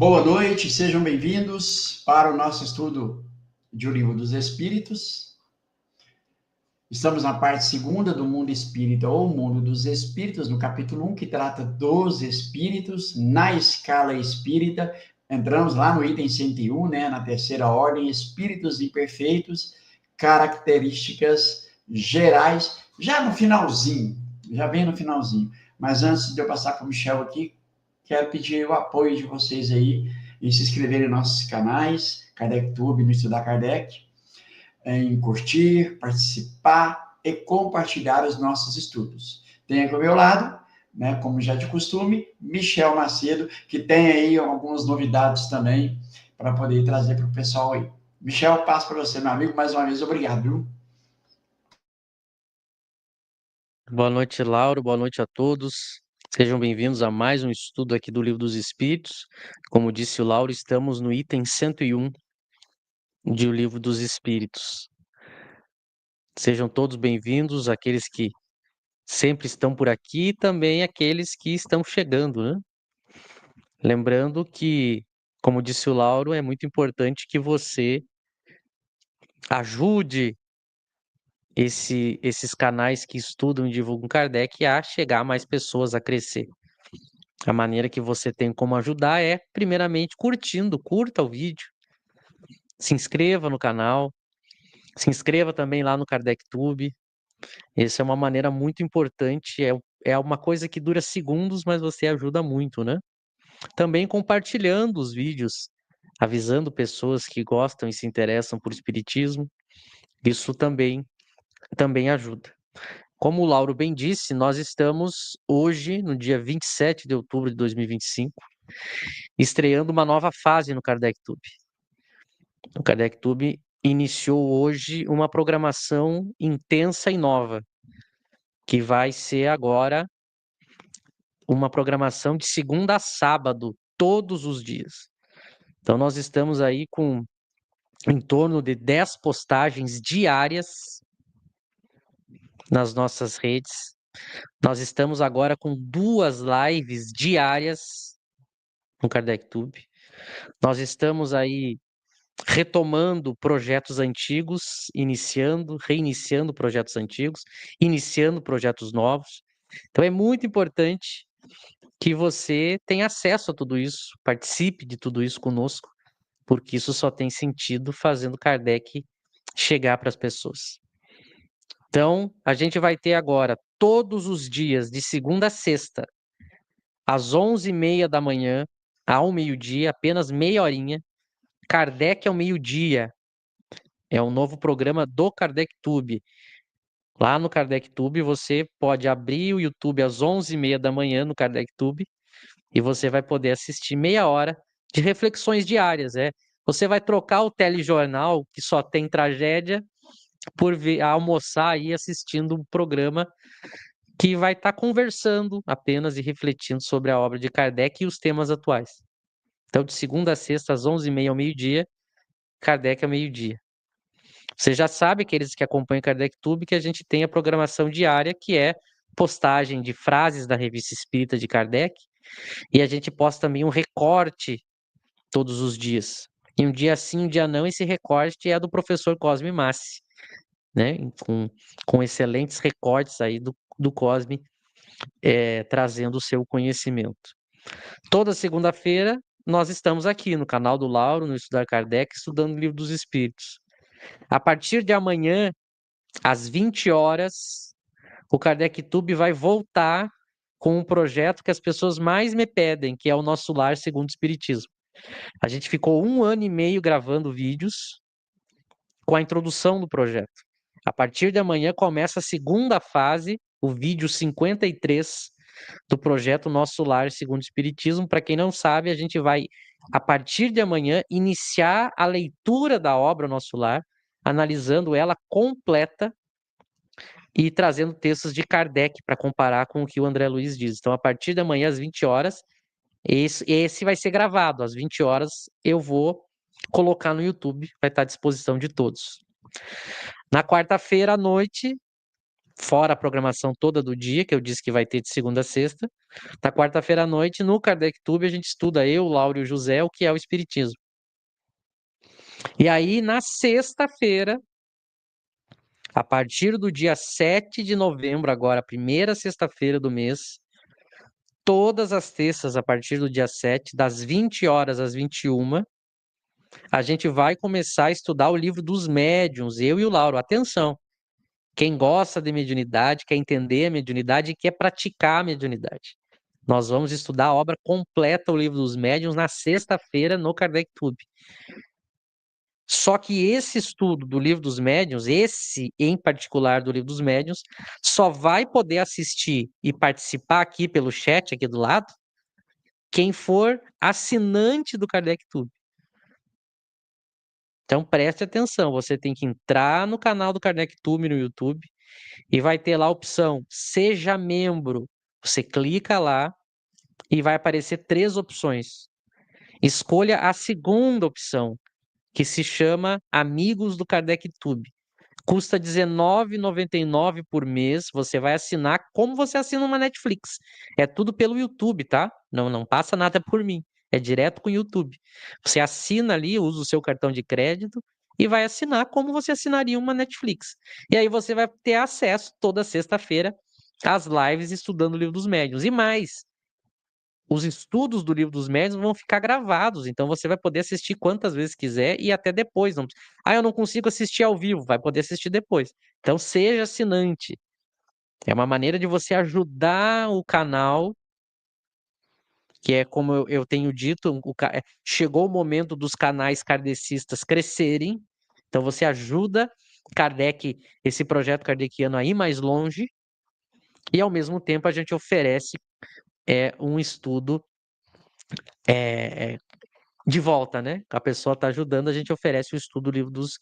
Boa noite, sejam bem-vindos para o nosso estudo de O Livro dos Espíritos. Estamos na parte segunda do Mundo Espírita ou Mundo dos Espíritos, no capítulo 1, que trata dos espíritos na escala espírita. Entramos lá no item 101, na terceira ordem, espíritos imperfeitos, características gerais, já no finalzinho, já bem no finalzinho. Mas antes de eu passar para o Michel aqui, quero pedir o apoio de vocês aí em se inscreverem em nossos canais, KardecTube, no Estudar Kardec, em curtir, participar e compartilhar os nossos estudos. Tem aqui ao meu lado, como já de costume, Michel Macedo, que tem aí algumas novidades também para poder trazer para o pessoal aí. Michel, passo para você, meu amigo, mais uma vez, obrigado, viu? Boa noite, Lauro. Boa noite a todos. Sejam bem-vindos a mais um estudo aqui do Livro dos Espíritos. Como disse o Lauro, estamos no item 101 de O Livro dos Espíritos. Sejam todos bem-vindos, aqueles que sempre estão por aqui e também aqueles que estão chegando, né? Lembrando que, como disse o Lauro, é muito importante que você ajude esses canais que estudam e divulgam Kardec a chegar a mais pessoas, a crescer. A maneira que você tem como ajudar é, primeiramente, curta o vídeo, se inscreva no canal, se inscreva também lá no KardecTube. Essa é uma maneira muito importante, é uma coisa que dura segundos, mas você ajuda muito, né? Também compartilhando os vídeos, avisando pessoas que gostam e se interessam por espiritismo, isso também ajuda. Como o Lauro bem disse, nós estamos hoje, no dia 27 de outubro de 2025, estreando uma nova fase no KardecTube. O KardecTube iniciou hoje uma programação intensa e nova, que vai ser agora uma programação de segunda a sábado, todos os dias. Então, nós estamos aí com em torno de 10 postagens diárias nas nossas redes. Nós estamos agora com 2 lives diárias no KardecTube. Nós estamos aí retomando projetos antigos, reiniciando projetos antigos, iniciando projetos novos. Então é muito importante que você tenha acesso a tudo isso, participe de tudo isso conosco, porque isso só tem sentido fazendo Kardec chegar para as pessoas. Então, a gente vai ter agora, todos os dias, de segunda a sexta, às 11h30 da manhã, ao meio-dia, apenas meia horinha, Kardec ao meio-dia. É um novo programa do KardecTube. Lá no KardecTube, você pode abrir o YouTube às 11h30 da manhã no KardecTube e você vai poder assistir meia hora de reflexões diárias. Você vai trocar o telejornal, que só tem tragédia, por almoçar aí assistindo um programa que vai estar conversando apenas e refletindo sobre a obra de Kardec e os temas atuais. Então, de segunda a sexta, às 11h30 ao meio-dia, Kardec ao meio-dia. Você já sabe, aqueles que acompanham o KardecTube, que a gente tem a programação diária, que é postagem de frases da Revista Espírita de Kardec, e a gente posta também um recorte todos os dias. E um dia sim, um dia não, esse recorte é do professor Cosme Massi, né? Com excelentes recortes aí do Cosme, trazendo o seu conhecimento. Toda segunda-feira, nós estamos aqui no canal do Lauro, no Estudar Kardec, estudando o Livro dos Espíritos. A partir de amanhã, às 20 horas, o KardecTube vai voltar com um projeto que as pessoas mais me pedem, que é o Nosso Lar Segundo o Espiritismo. A gente ficou 1 ano e meio gravando vídeos com a introdução do projeto. A partir de amanhã começa a segunda fase, o vídeo 53 do projeto Nosso Lar Segundo o Espiritismo. Para quem não sabe, a gente vai, a partir de amanhã, iniciar a leitura da obra Nosso Lar, analisando ela completa e trazendo textos de Kardec para comparar com o que o André Luiz diz. Então, a partir de amanhã, às 20 horas, esse vai ser gravado. Às 20 horas, eu vou colocar no YouTube, vai estar à disposição de todos. Na quarta-feira à noite, fora a programação toda do dia, que eu disse que vai ter de segunda a sexta. Na quarta-feira à noite, no Kardec Tube, a gente estuda eu, Lauro e o José, o que é o Espiritismo. E aí, na sexta-feira, a partir do dia 7 de novembro, agora, a primeira sexta-feira do mês, todas as terças, a partir do dia 7, das 20 horas às 21, a gente vai começar a estudar o livro dos médiuns, eu e o Lauro. Atenção! Quem gosta de mediunidade, quer entender a mediunidade e quer praticar a mediunidade. Nós vamos estudar a obra completa, o livro dos médiuns, na sexta-feira no Kardec Tube. Só que esse estudo do livro dos médiuns, esse em particular do livro dos médiuns, só vai poder assistir e participar aqui pelo chat, aqui do lado, quem for assinante do Kardec Tube. Então preste atenção, você tem que entrar no canal do Kardec Tube no YouTube e vai ter lá a opção Seja Membro. Você clica lá e vai aparecer 3 opções. Escolha a segunda opção, que se chama Amigos do Kardec Tube. Custa R$19,99 por mês. Você vai assinar como você assina uma Netflix. É tudo pelo YouTube, tá? Não passa nada por mim. É direto com o YouTube. Você assina ali, usa o seu cartão de crédito e vai assinar como você assinaria uma Netflix. E aí você vai ter acesso toda sexta-feira às lives estudando o livro dos médiuns. E mais, os estudos do livro dos médiuns vão ficar gravados, então você vai poder assistir quantas vezes quiser e até depois. Não... Ah, eu não consigo assistir ao vivo, vai poder assistir depois. Então seja assinante. É uma maneira de você ajudar o canal, que é como eu tenho dito, chegou o momento dos canais kardecistas crescerem, então você ajuda Kardec, esse projeto kardeciano a ir mais longe, e ao mesmo tempo a gente oferece um estudo de volta, né? A pessoa está ajudando, a gente oferece o estudo do livro dos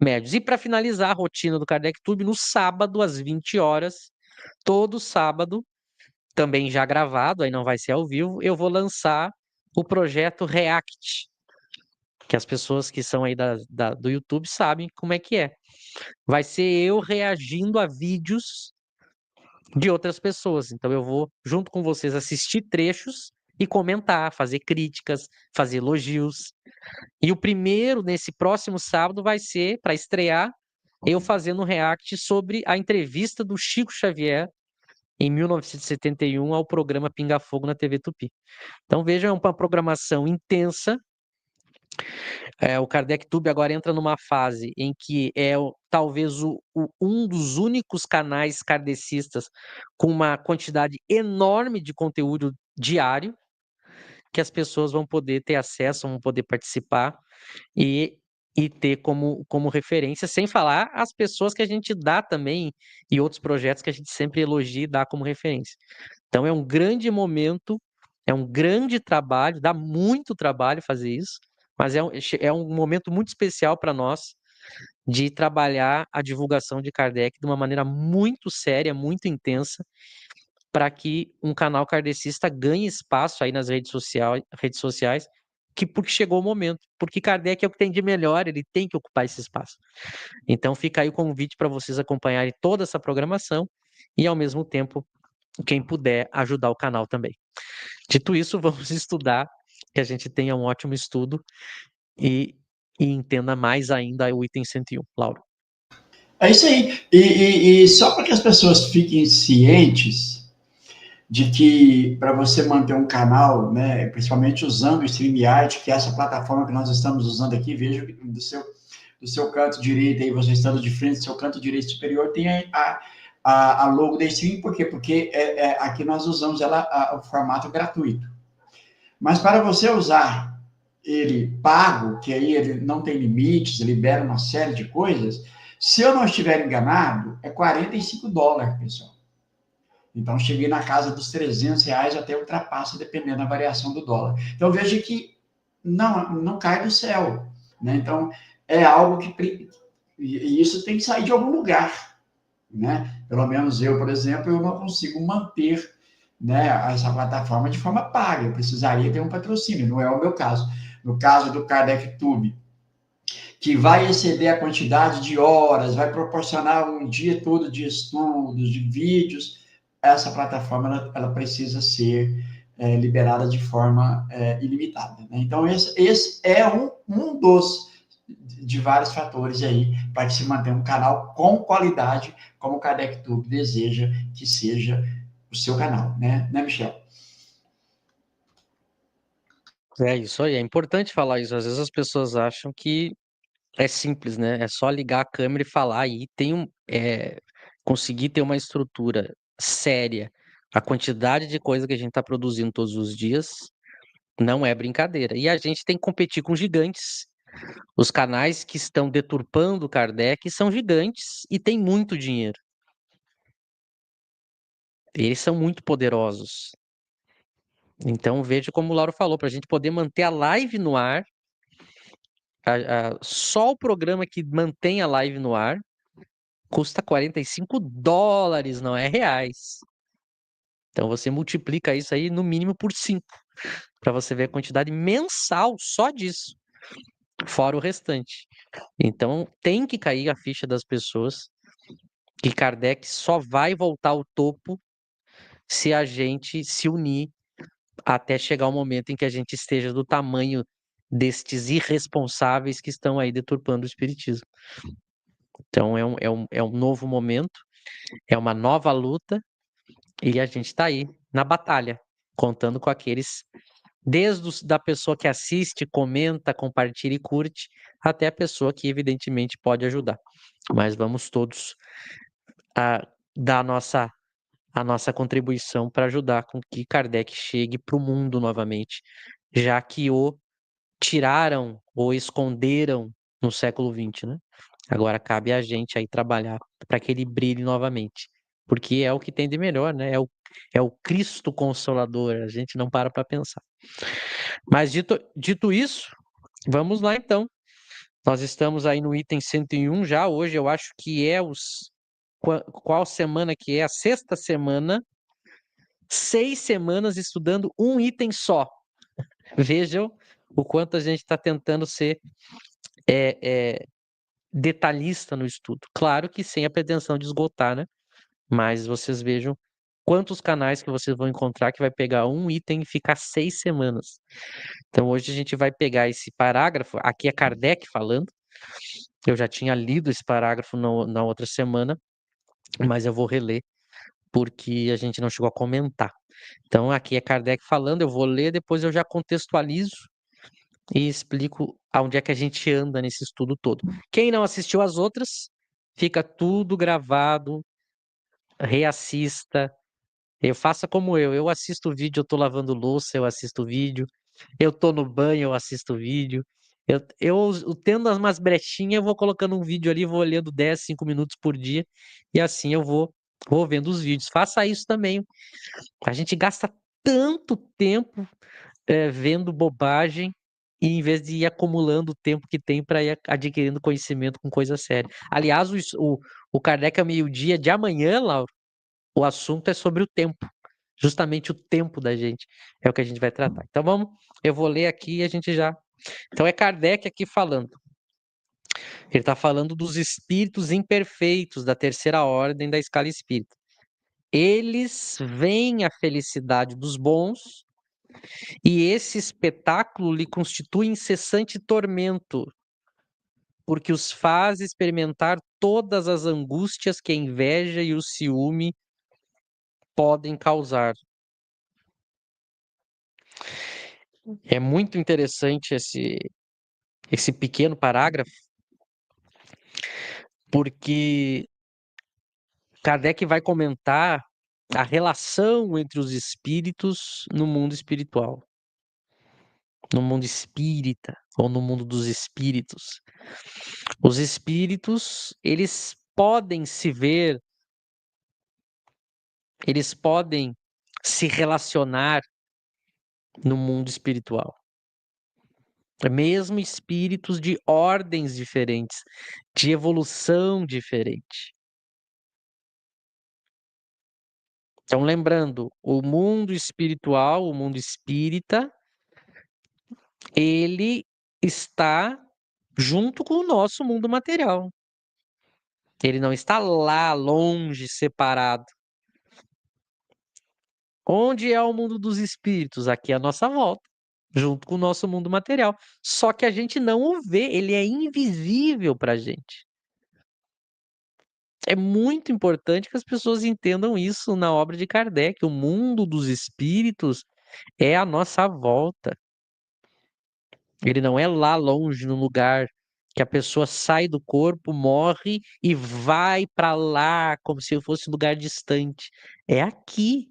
médiuns. E para finalizar a rotina do Kardec Tube, no sábado, às 20 horas, todo sábado, também já gravado, aí não vai ser ao vivo, eu vou lançar o projeto React, que as pessoas que são aí do YouTube sabem como é que é. Vai ser eu reagindo a vídeos de outras pessoas. Então eu vou, junto com vocês, assistir trechos e comentar, fazer críticas, fazer elogios. E o primeiro, nesse próximo sábado, vai ser, para estrear, eu fazendo um react sobre a entrevista do Chico Xavier, em 1971, ao programa Pinga Fogo na TV Tupi. Então, veja, é uma programação intensa. O Kardec Tube agora entra numa fase em que talvez um dos únicos canais kardecistas com uma quantidade enorme de conteúdo diário, que as pessoas vão poder ter acesso, vão poder participar e ter como referência, sem falar as pessoas que a gente dá também e outros projetos que a gente sempre elogia e dá como referência. Então é um grande momento, é um grande trabalho, dá muito trabalho fazer isso, mas é um momento muito especial para nós de trabalhar a divulgação de Kardec de uma maneira muito séria, muito intensa, para que um canal kardecista ganhe espaço aí nas redes sociais, porque chegou o momento, porque Kardec é o que tem de melhor, ele tem que ocupar esse espaço. Então fica aí o convite para vocês acompanharem toda essa programação e, ao mesmo tempo, quem puder ajudar o canal também. Dito isso, vamos estudar, que a gente tenha um ótimo estudo e entenda mais ainda o item 101. Lauro. É isso aí. E só para que as pessoas fiquem cientes de que para você manter um canal, né, principalmente usando o StreamYard, que é essa plataforma que nós estamos usando aqui, veja do seu canto direito, aí você estando de frente, do seu canto direito superior, tem a logo da Stream, por quê? Porque aqui nós usamos o formato gratuito. Mas para você usar ele pago, que aí ele não tem limites, libera uma série de coisas, se eu não estiver enganado, é $45, pessoal. Então, cheguei na casa dos R$300, até ultrapassa, dependendo da variação do dólar. Então, veja que não cai do céu. Né? Então, é algo que... E isso tem que sair de algum lugar. Né? Pelo menos eu, por exemplo, eu não consigo manter, né, essa plataforma de forma paga. Eu precisaria ter um patrocínio. Não é o meu caso. No caso do Kardec Tube, que vai exceder a quantidade de horas, vai proporcionar um dia todo de estudos, de vídeos, essa plataforma ela precisa ser liberada de forma ilimitada. Né? Então, esse é um dos de vários fatores aí para que se mantenha um canal com qualidade, como o Kardec Tube deseja que seja o seu canal, né, Michel? É isso aí, é importante falar isso. Às vezes as pessoas acham que é simples, né? É só ligar a câmera e falar. E conseguir ter uma estrutura séria. A quantidade de coisa que a gente está produzindo todos os dias não é brincadeira. E a gente tem que competir com gigantes. Os canais que estão deturpando o Kardec são gigantes e têm muito dinheiro. Eles são muito poderosos. Então veja como o Lauro falou, para a gente poder manter a live no ar, só o programa que mantém a live no ar custa US$ 45, não é reais. Então você multiplica isso aí no mínimo por 5, para você ver a quantidade mensal só disso, fora o restante. Então tem que cair a ficha das pessoas que Kardec só vai voltar ao topo se a gente se unir até chegar o momento em que a gente esteja do tamanho destes irresponsáveis que estão aí deturpando o espiritismo. Então é um novo momento, é uma nova luta e a gente está aí na batalha, contando com aqueles, desde da pessoa que assiste, comenta, compartilha e curte, até a pessoa que evidentemente pode ajudar. Mas vamos todos dar a nossa contribuição para ajudar com que Kardec chegue para o mundo novamente, já que o tiraram ou esconderam no século XX, né? Agora cabe a gente aí trabalhar para que ele brilhe novamente, porque é o que tem de melhor, né? É o Cristo Consolador, a gente não para pensar. Mas dito isso, vamos lá então. Nós estamos aí no item 101 já, hoje eu acho que é qual semana que é? A sexta semana, 6 semanas estudando um item só. Vejam o quanto a gente está tentando ser é, é, detalhista no estudo. Claro que sem a pretensão de esgotar, né? Mas vocês vejam quantos canais que vocês vão encontrar que vai pegar um item e ficar 6 semanas. Então hoje a gente vai pegar esse parágrafo, aqui é Kardec falando, eu já tinha lido esse parágrafo na outra semana, mas eu vou reler porque a gente não chegou a comentar. Então aqui é Kardec falando, eu vou ler, depois eu já contextualizo e explico aonde é que a gente anda nesse estudo todo. Quem não assistiu às outras, fica tudo gravado, reassista. Faça como eu assisto o vídeo, eu tô lavando louça, eu assisto o vídeo, eu tô no banho, eu assisto o vídeo. Eu tendo umas brechinhas, eu vou colocando um vídeo ali, vou olhando 10, 5 minutos por dia, e assim eu vou vendo os vídeos. Faça isso também. A gente gasta tanto tempo vendo bobagem, e em vez de ir acumulando o tempo que tem para ir adquirindo conhecimento com coisa séria. Aliás, o Kardec ao meio-dia de amanhã, Lauro, o assunto é sobre o tempo. Justamente o tempo da gente é o que a gente vai tratar. Então vamos, eu vou ler aqui e a gente já. Então é Kardec aqui falando. Ele está falando dos espíritos imperfeitos da terceira ordem da escala espírita. Eles veem a felicidade dos bons e esse espetáculo lhe constitui incessante tormento, porque os faz experimentar todas as angústias que a inveja e o ciúme podem causar. É muito interessante esse pequeno parágrafo, porque Kardec vai comentar a relação entre os espíritos no mundo espiritual, no mundo espírita ou no mundo dos espíritos. Os espíritos, eles podem se ver, eles podem se relacionar no mundo espiritual. Mesmo espíritos de ordens diferentes, de evolução diferente. Então, lembrando, o mundo espiritual, o mundo espírita, ele está junto com o nosso mundo material. Ele não está lá longe, separado. Onde é o mundo dos espíritos? Aqui à nossa volta, junto com o nosso mundo material. Só que a gente não o vê, ele é invisível para a gente. É muito importante que as pessoas entendam isso na obra de Kardec. O mundo dos espíritos é à nossa volta. Ele não é lá longe, no lugar que a pessoa sai do corpo, morre e vai para lá, como se fosse um lugar distante. É aqui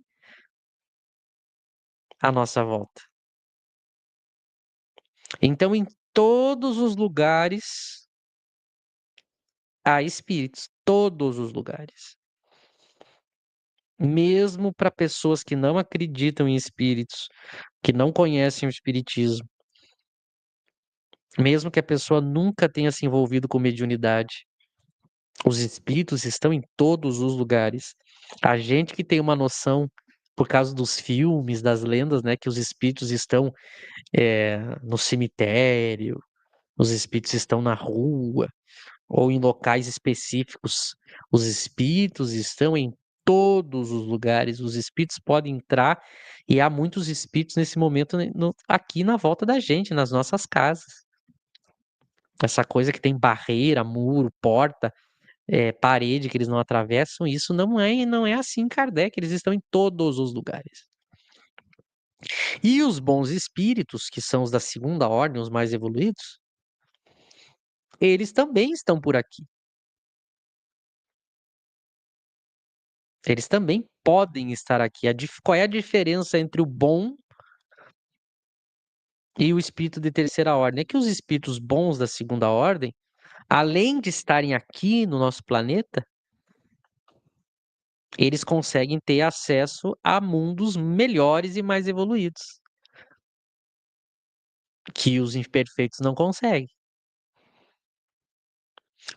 à nossa volta. Então, em todos os lugares há espíritos, todos os lugares. Mesmo para pessoas que não acreditam em espíritos, que não conhecem o espiritismo, mesmo que a pessoa nunca tenha se envolvido com mediunidade, os espíritos estão em todos os lugares. A gente que tem uma noção, por causa dos filmes, das lendas, né, que os espíritos estão no cemitério, os espíritos estão na rua, ou em locais específicos. Os espíritos estão em todos os lugares, os espíritos podem entrar, e há muitos espíritos nesse momento aqui na volta da gente, nas nossas casas. Essa coisa que tem barreira, muro, porta, parede que eles não atravessam, isso não é assim em Kardec, eles estão em todos os lugares. E os bons espíritos, que são os da segunda ordem, os mais evoluídos, eles também estão por aqui. Eles também podem estar aqui. Qual é a diferença entre o bom e o espírito de terceira ordem? É que os espíritos bons da segunda ordem, além de estarem aqui no nosso planeta, eles conseguem ter acesso a mundos melhores e mais evoluídos, que os imperfeitos não conseguem.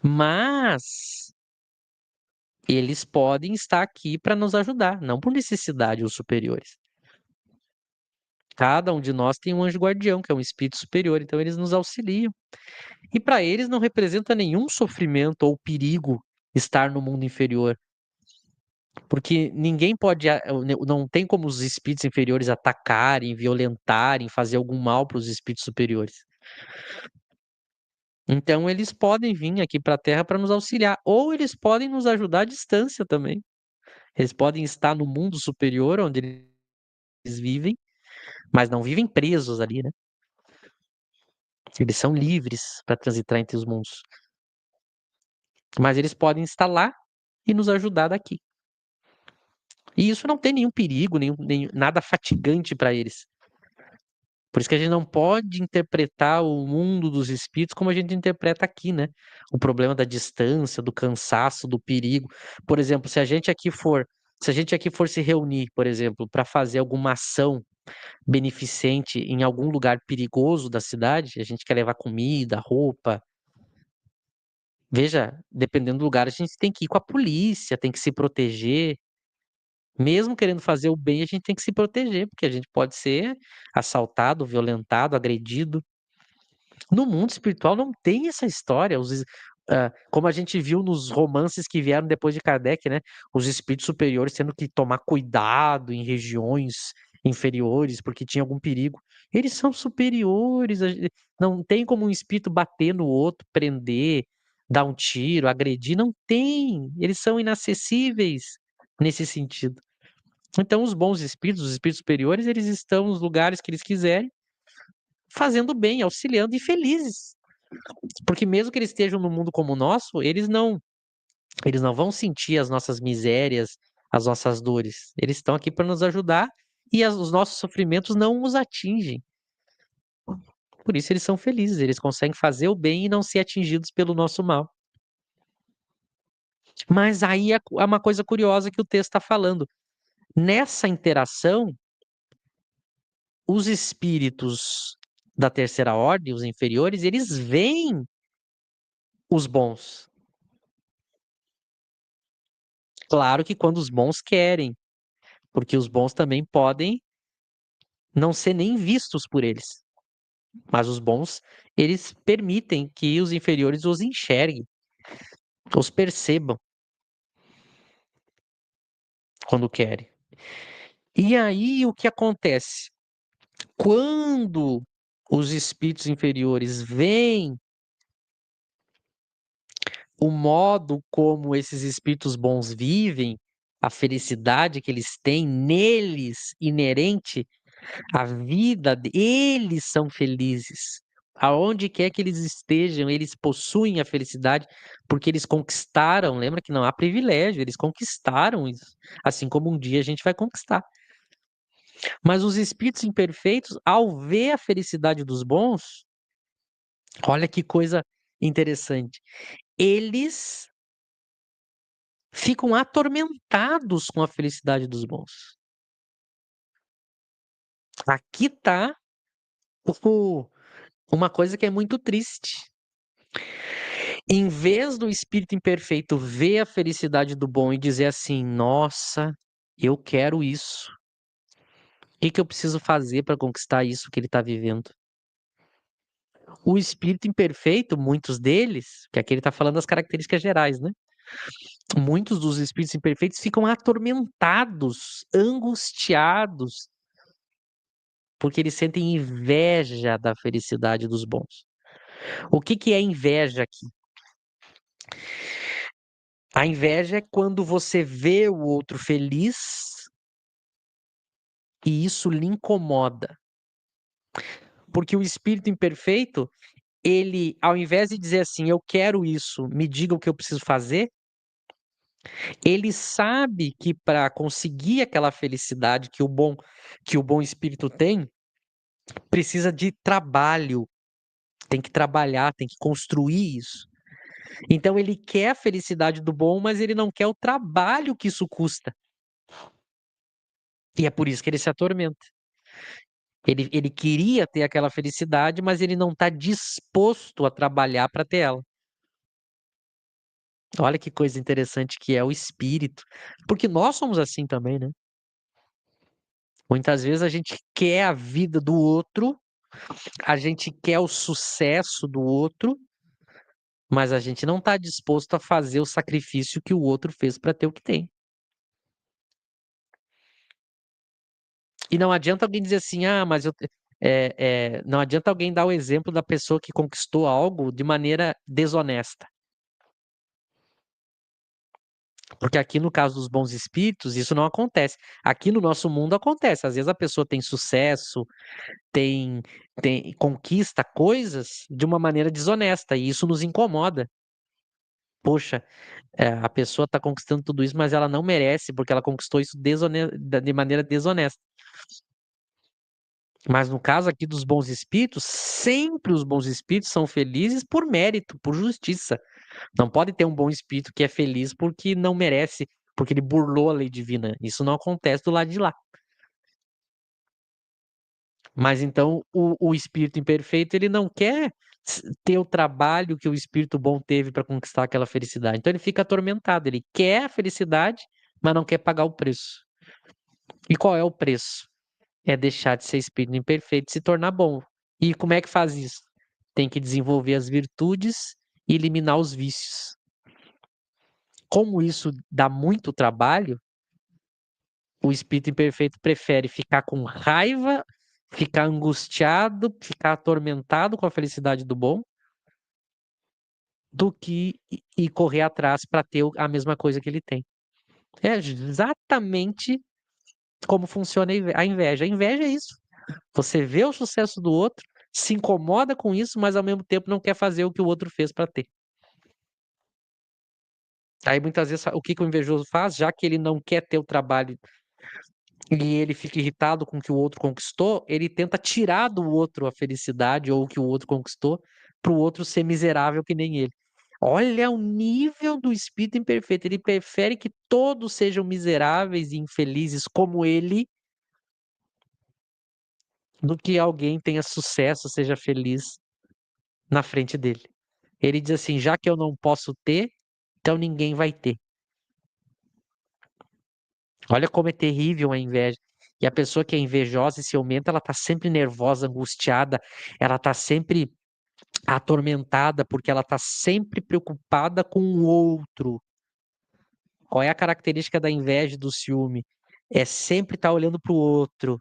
Mas eles podem estar aqui para nos ajudar, não por necessidade os superiores. Cada um de nós tem um anjo guardião, que é um espírito superior, então eles nos auxiliam. E para eles não representa nenhum sofrimento ou perigo estar no mundo inferior, porque ninguém pode, não tem como os espíritos inferiores atacarem, violentarem, fazer algum mal para os espíritos superiores. Então eles podem vir aqui para a Terra para nos auxiliar, ou eles podem nos ajudar à distância também. Eles podem estar no mundo superior onde eles vivem, mas não vivem presos ali, né? Eles são livres para transitar entre os mundos. Mas eles podem estar lá e nos ajudar daqui. E isso não tem nenhum perigo, nada fatigante para eles. Por isso que a gente não pode interpretar o mundo dos espíritos como a gente interpreta aqui, né? O problema da distância, do cansaço, do perigo. Por exemplo, se a gente aqui for se reunir, por exemplo, para fazer alguma ação beneficente em algum lugar perigoso da cidade, a gente quer levar comida, roupa. Veja, dependendo do lugar, a gente tem que ir com a polícia, tem que se proteger. Mesmo querendo fazer o bem, a gente tem que se proteger, porque a gente pode ser assaltado, violentado, agredido. No mundo espiritual não tem essa história. Como a gente viu nos romances que vieram depois de Kardec, né? Os espíritos superiores tendo que tomar cuidado em regiões inferiores, porque tinha algum perigo. Eles são superiores. Não tem como um espírito bater no outro, prender, dar um tiro, agredir. Não tem. Eles são inacessíveis nesse sentido. Então, os bons espíritos, os espíritos superiores, eles estão nos lugares que eles quiserem, fazendo bem, auxiliando e felizes. Porque mesmo que eles estejam no mundo como o nosso, eles não vão sentir as nossas misérias, as nossas dores. Eles estão aqui para nos ajudar e os nossos sofrimentos não os atingem. Por isso eles são felizes, eles conseguem fazer o bem e não ser atingidos pelo nosso mal. Mas aí é uma coisa curiosa que o texto está falando. Nessa interação, os espíritos da terceira ordem, os inferiores, eles veem os bons. Claro que quando os bons querem, porque os bons também podem não ser nem vistos por eles. Mas os bons, eles permitem que os inferiores os enxerguem, os percebam quando querem. E aí o que acontece? Quando os espíritos inferiores veem o modo como esses espíritos bons vivem, a felicidade que eles têm neles, inerente à vida, eles são felizes. Aonde quer que eles estejam, eles possuem a felicidade porque eles conquistaram. Lembra que não há privilégio, eles conquistaram isso. Assim como um dia a gente vai conquistar. Mas os espíritos imperfeitos, ao ver a felicidade dos bons, olha que coisa interessante. Eles ficam atormentados com a felicidade dos bons. Aqui tá uma coisa que é muito triste. Em vez do espírito imperfeito ver a felicidade do bom e dizer assim: nossa, eu quero isso. O que que eu preciso fazer para conquistar isso que ele está vivendo? O espírito imperfeito, muitos deles, que aqui ele está falando das características gerais, né? Muitos dos espíritos imperfeitos ficam atormentados, angustiados, porque eles sentem inveja da felicidade dos bons. O que que é inveja aqui? A inveja é quando você vê o outro feliz e isso lhe incomoda. Porque o espírito imperfeito, ele, ao invés de dizer assim, eu quero isso, me diga o que eu preciso fazer, ele sabe que para conseguir aquela felicidade que o bom espírito tem, precisa de trabalho, tem que trabalhar, tem que construir isso. Então ele quer a felicidade do bom, mas ele não quer o trabalho que isso custa. E é por isso que ele se atormenta. Ele queria ter aquela felicidade, mas ele não está disposto a trabalhar para ter ela. Olha que coisa interessante que é o espírito. Porque nós somos assim também, né? Muitas vezes a gente quer a vida do outro, a gente quer o sucesso do outro, mas a gente não está disposto a fazer o sacrifício que o outro fez para ter o que tem. E não adianta alguém dizer assim, ah, mas não adianta alguém dar o exemplo da pessoa que conquistou algo de maneira desonesta. Porque aqui no caso dos bons espíritos, isso não acontece. Aqui no nosso mundo acontece. Às vezes a pessoa tem sucesso, tem, conquista coisas de uma maneira desonesta, e isso nos incomoda. Poxa, a pessoa está conquistando tudo isso, mas ela não merece, porque ela conquistou isso de maneira desonesta. Mas no caso aqui dos bons espíritos, sempre os bons espíritos são felizes por mérito, por justiça. Não pode ter um bom espírito que é feliz porque não merece, porque ele burlou a lei divina. Isso não acontece do lado de lá. Mas então o espírito imperfeito, ele não quer ter o trabalho que o espírito bom teve para conquistar aquela felicidade. Então ele fica atormentado, ele quer a felicidade, mas não quer pagar o preço. E qual é o preço? É deixar de ser espírito imperfeito e se tornar bom. E como é que faz isso? Tem que desenvolver as virtudes e eliminar os vícios. Como isso dá muito trabalho, o espírito imperfeito prefere ficar com raiva, ficar angustiado, ficar atormentado com a felicidade do bom, do que ir correr atrás para ter a mesma coisa que ele tem. É exatamente como funciona a inveja. A inveja é isso. Você vê o sucesso do outro, se incomoda com isso, mas ao mesmo tempo não quer fazer o que o outro fez para ter. Aí muitas vezes o que que o invejoso faz, já que ele não quer ter o trabalho e ele fica irritado com o que o outro conquistou, ele tenta tirar do outro a felicidade ou o que o outro conquistou para o outro ser miserável que nem ele. Olha o nível do espírito imperfeito. Ele prefere que todos sejam miseráveis e infelizes como ele, do que alguém tenha sucesso, seja feliz na frente dele. Ele diz assim: já que eu não posso ter, então ninguém vai ter. Olha como é terrível a inveja. E a pessoa que é invejosa e ciumenta, ela tá sempre nervosa, angustiada, ela tá sempre atormentada, porque ela tá sempre preocupada com o outro. Qual é a característica da inveja e do ciúme? É sempre estar olhando para o outro.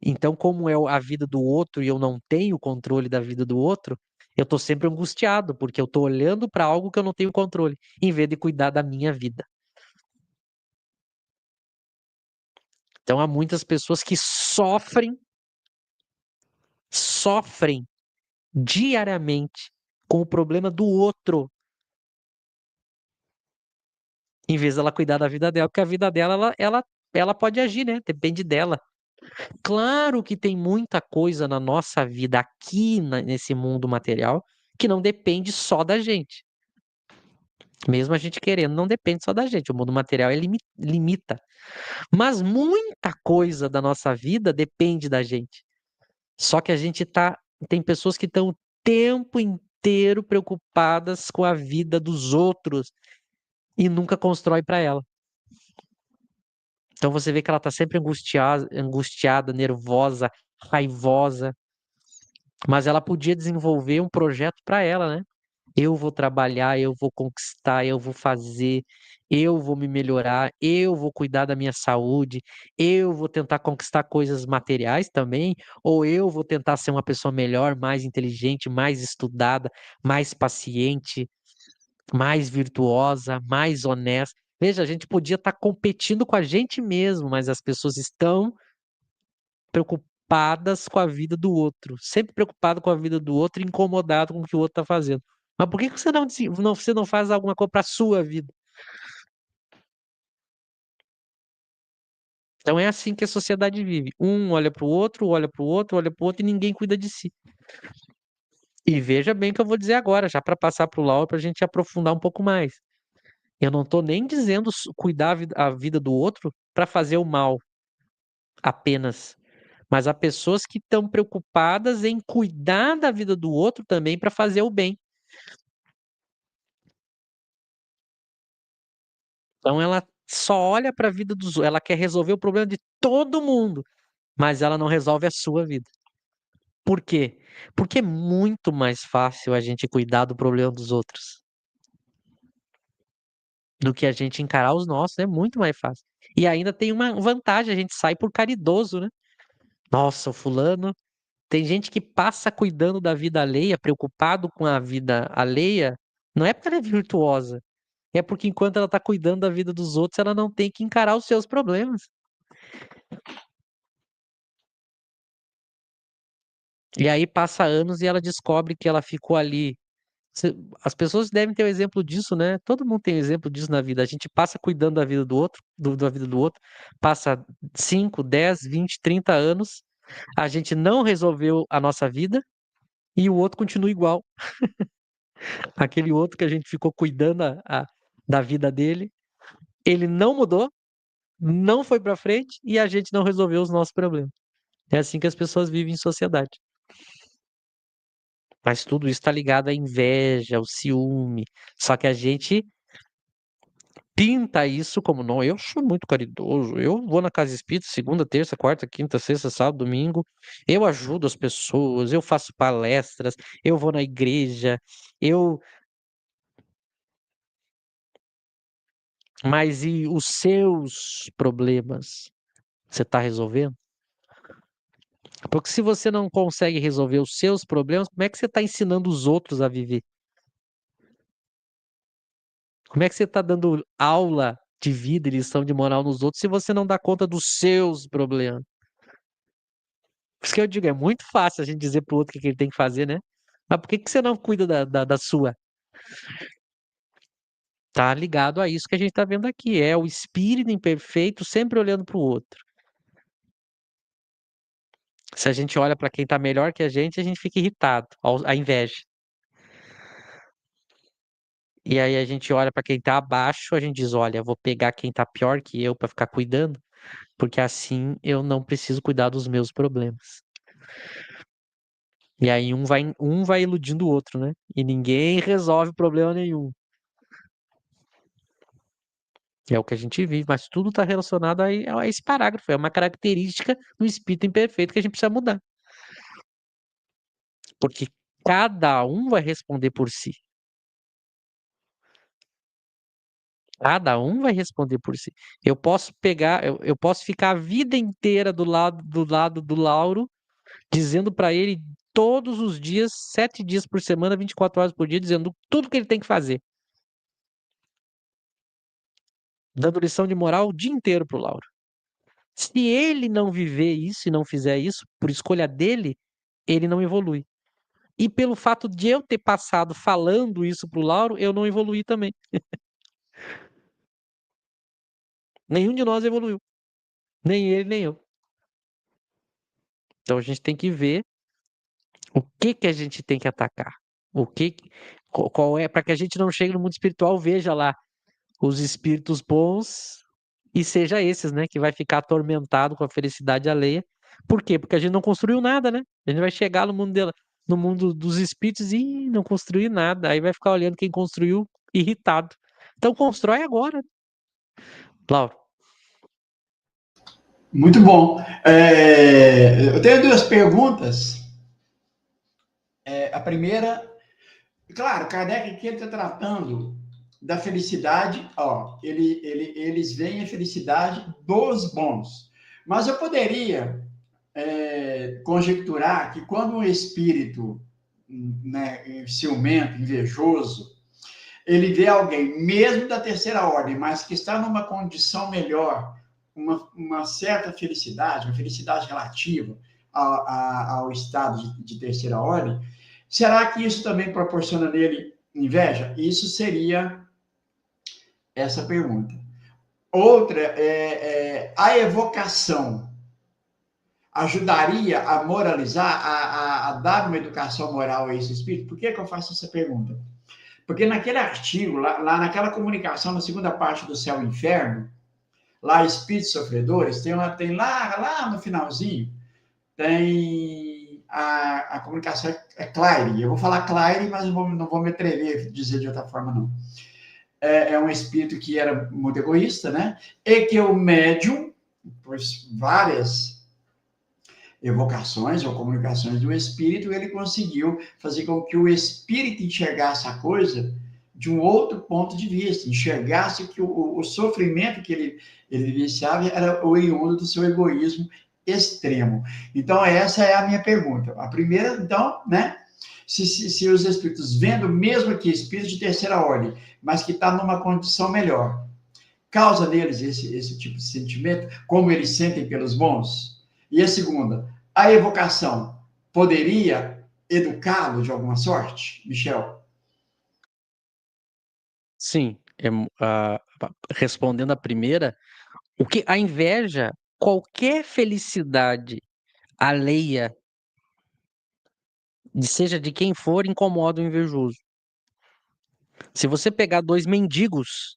Então, como é a vida do outro e eu não tenho controle da vida do outro, eu tô sempre angustiado, porque eu tô olhando para algo que eu não tenho controle, em vez de cuidar da minha vida. Então, há muitas pessoas que sofrem diariamente com o problema do outro, em vez dela cuidar da vida dela, porque a vida dela, ela pode agir, né? Depende dela. Claro que tem muita coisa na nossa vida aqui nesse mundo material que não depende só da gente. Mesmo a gente querendo, não depende só da gente. O mundo material limita. Mas muita coisa da nossa vida depende da gente. Só que a gente tá. Tem pessoas que estão o tempo inteiro preocupadas com a vida dos outros e nunca constrói para ela. Então você vê que ela tá sempre angustiada, nervosa, raivosa, mas ela podia desenvolver um projeto para ela, né? Eu vou trabalhar, eu vou conquistar, eu vou fazer, eu vou me melhorar, eu vou cuidar da minha saúde, eu vou tentar conquistar coisas materiais também, ou eu vou tentar ser uma pessoa melhor, mais inteligente, mais estudada, mais paciente, mais virtuosa, mais honesta. Veja, a gente podia estar competindo com a gente mesmo, mas as pessoas estão preocupadas com a vida do outro, sempre preocupado com a vida do outro e incomodado com o que o outro está fazendo. Mas por que que você não faz alguma coisa para a sua vida? Então é assim que a sociedade vive. Um olha para o outro, olha para o outro, olha para o outro e ninguém cuida de si. E veja bem o que eu vou dizer agora, já para passar para o Laura, para a gente aprofundar um pouco mais. Eu não estou nem dizendo cuidar a vida do outro para fazer o mal apenas. Mas há pessoas que estão preocupadas em cuidar da vida do outro também para fazer o bem. Então ela só olha para a vida dos outros, ela quer resolver o problema de todo mundo, mas ela não resolve a sua vida. Por quê? Porque é muito mais fácil a gente cuidar do problema dos outros do que a gente encarar os nossos, é muito mais fácil. E ainda tem uma vantagem, a gente sai por caridoso, né? Nossa, o fulano, tem gente que passa cuidando da vida alheia, preocupado com a vida alheia, não é porque ela é virtuosa, é porque enquanto ela tá cuidando da vida dos outros, ela não tem que encarar os seus problemas. E aí passa anos e ela descobre que ela ficou ali. As pessoas devem ter o exemplo disso, né? Todo mundo tem exemplo disso na vida. A gente passa cuidando da vida do outro, da vida do outro, passa 5, 10, 20, 30 anos, a gente não resolveu a nossa vida e o outro continua igual. Aquele outro que a gente ficou cuidando da vida dele, ele não mudou, não foi pra frente e a gente não resolveu os nossos problemas. É assim que as pessoas vivem em sociedade. Mas tudo isso está ligado à inveja, ao ciúme. Só que a gente pinta isso como, não, eu sou muito caridoso, eu vou na casa espírita segunda, terça, quarta, quinta, sexta, sábado, domingo, eu ajudo as pessoas, eu faço palestras, eu vou na igreja, eu. Mas e os seus problemas? Você está resolvendo? Porque se você não consegue resolver os seus problemas, como é que você está ensinando os outros a viver? Como é que você está dando aula de vida e lição de moral nos outros se você não dá conta dos seus problemas? Por isso que eu digo, é muito fácil a gente dizer pro outro o que que ele tem que fazer, né? Mas por que que você não cuida da sua? Tá ligado a isso que a gente tá vendo aqui. É o espírito imperfeito sempre olhando pro outro. Se a gente olha para quem tá melhor que a gente fica irritado, a inveja. E aí a gente olha para quem tá abaixo, a gente diz, olha, vou pegar quem tá pior que eu para ficar cuidando, porque assim eu não preciso cuidar dos meus problemas. E aí um vai iludindo o outro, né? E ninguém resolve problema nenhum. É o que a gente vive, mas tudo está relacionado a esse parágrafo. É uma característica do espírito imperfeito que a gente precisa mudar. Porque cada um vai responder por si. Cada um vai responder por si. Eu posso pegar, eu posso ficar a vida inteira do lado do Lauro, dizendo para ele todos os dias, 7 dias por semana, 24 horas por dia, dizendo tudo que ele tem que fazer. Dando lição de moral o dia inteiro pro Lauro. Se ele não viver isso e não fizer isso, por escolha dele, ele não evolui. E pelo fato de eu ter passado falando isso pro Lauro, eu não evoluí também. Nenhum de nós evoluiu. Nem ele, nem eu. Então a gente tem que ver o que que a gente tem que atacar. O que qual é, para que a gente não chegue no mundo espiritual, veja lá os espíritos bons e seja esses, né, que vai ficar atormentado com a felicidade alheia. Por quê? Porque a gente não construiu nada, né? A gente vai chegar no mundo dela, no mundo dos espíritos e não construir nada. Aí vai ficar olhando quem construiu irritado. Então constrói agora, Laura. Muito bom. Eu tenho duas perguntas. A primeira, claro, Kardec aqui está tratando da felicidade, ó, eles veem a felicidade dos bons. Mas eu poderia conjecturar que quando um espírito, né, ciumento, invejoso, ele vê alguém, mesmo da terceira ordem, mas que está numa condição melhor, uma certa felicidade, uma felicidade relativa ao estado de terceira ordem, será que isso também proporciona nele inveja? Isso seria essa pergunta. Outra a evocação ajudaria a moralizar, a dar uma educação moral a esse espírito? Por que eu faço essa pergunta? Porque naquele artigo, lá naquela comunicação, na segunda parte do Céu e Inferno, lá Espíritos Sofredores, tem lá no finalzinho, tem a comunicação Claire. Eu vou falar Claire, mas não vou me atrever a dizer de outra forma, não. É um espírito que era muito egoísta, né? E que o médium, por várias evocações ou comunicações do espírito, ele conseguiu fazer com que o espírito enxergasse a coisa de um outro ponto de vista, enxergasse que o sofrimento que ele vivenciava era oriundo do seu egoísmo extremo. Então, essa é a minha pergunta. A primeira, então, né? Se os espíritos, vendo mesmo aqui espírito de terceira ordem, mas que está numa condição melhor, causa neles esse tipo de sentimento, como eles sentem pelos bons? E a segunda, a evocação poderia educá-lo de alguma sorte, Michel? Sim, respondendo a primeira, o que a inveja, qualquer felicidade alheia, seja de quem for, incomoda o invejoso. Se você pegar dois mendigos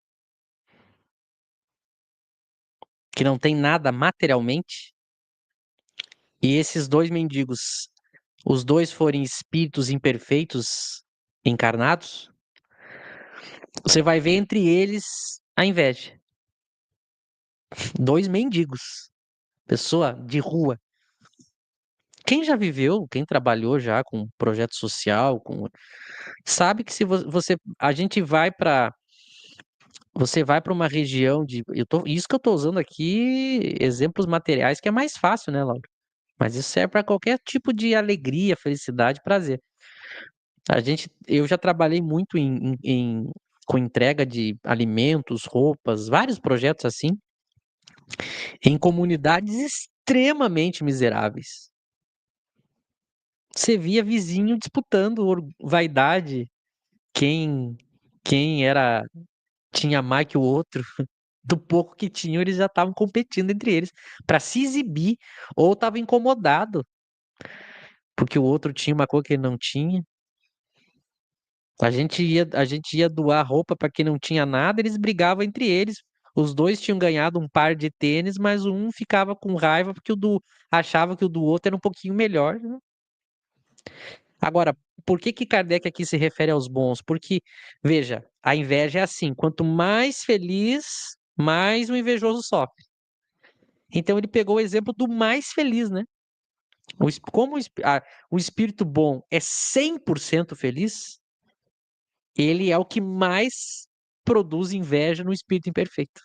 que não tem nada materialmente, e esses dois mendigos, os dois forem espíritos imperfeitos encarnados, você vai ver entre eles a inveja. Dois mendigos, pessoa de rua. Quem já viveu, quem trabalhou já com projeto social, sabe que se a gente vai para você vai para uma região isso que eu tô usando aqui, exemplos materiais que é mais fácil, né, Laura? Mas isso serve para qualquer tipo de alegria, felicidade, prazer. Eu já trabalhei muito com entrega de alimentos, roupas, vários projetos assim, em comunidades extremamente miseráveis. Você via vizinho disputando vaidade, quem quem tinha mais que o outro, do pouco que tinham, eles já estavam competindo entre eles para se exibir ou estava incomodado porque o outro tinha uma coisa que ele não tinha. A gente ia doar roupa para quem não tinha nada, eles brigavam entre eles. Os dois tinham ganhado um par de tênis, mas um ficava com raiva porque achava que o do outro era um pouquinho melhor, né? Agora, por que que Kardec aqui se refere aos bons? Porque, veja, a inveja é assim, quanto mais feliz mais o invejoso sofre. Então ele pegou o exemplo do mais feliz, né? Como o espírito bom é 100% feliz, ele é o que mais produz inveja no espírito imperfeito.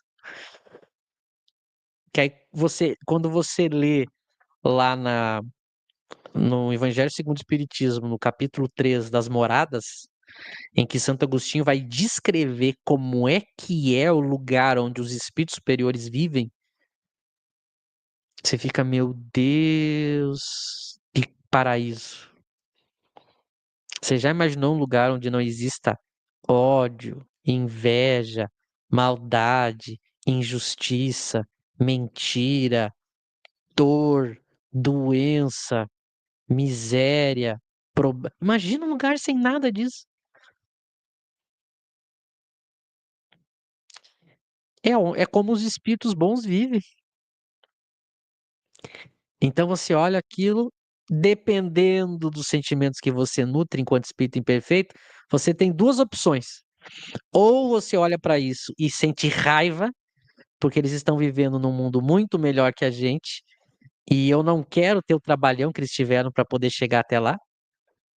Que aí quando você lê lá no Evangelho segundo o Espiritismo, no capítulo 3 das moradas, em que Santo Agostinho vai descrever como é que é o lugar onde os espíritos superiores vivem, você fica, meu Deus, que paraíso. Você já imaginou um lugar onde não exista ódio, inveja, maldade, injustiça, mentira, dor, doença, miséria, Imagina um lugar sem nada disso. É como os espíritos bons vivem. Então você olha aquilo, dependendo dos sentimentos que você nutre enquanto espírito imperfeito, você tem duas opções. Ou você olha para isso e sente raiva, porque eles estão vivendo num mundo muito melhor que a gente, e eu não quero ter o trabalhão que eles tiveram para poder chegar até lá.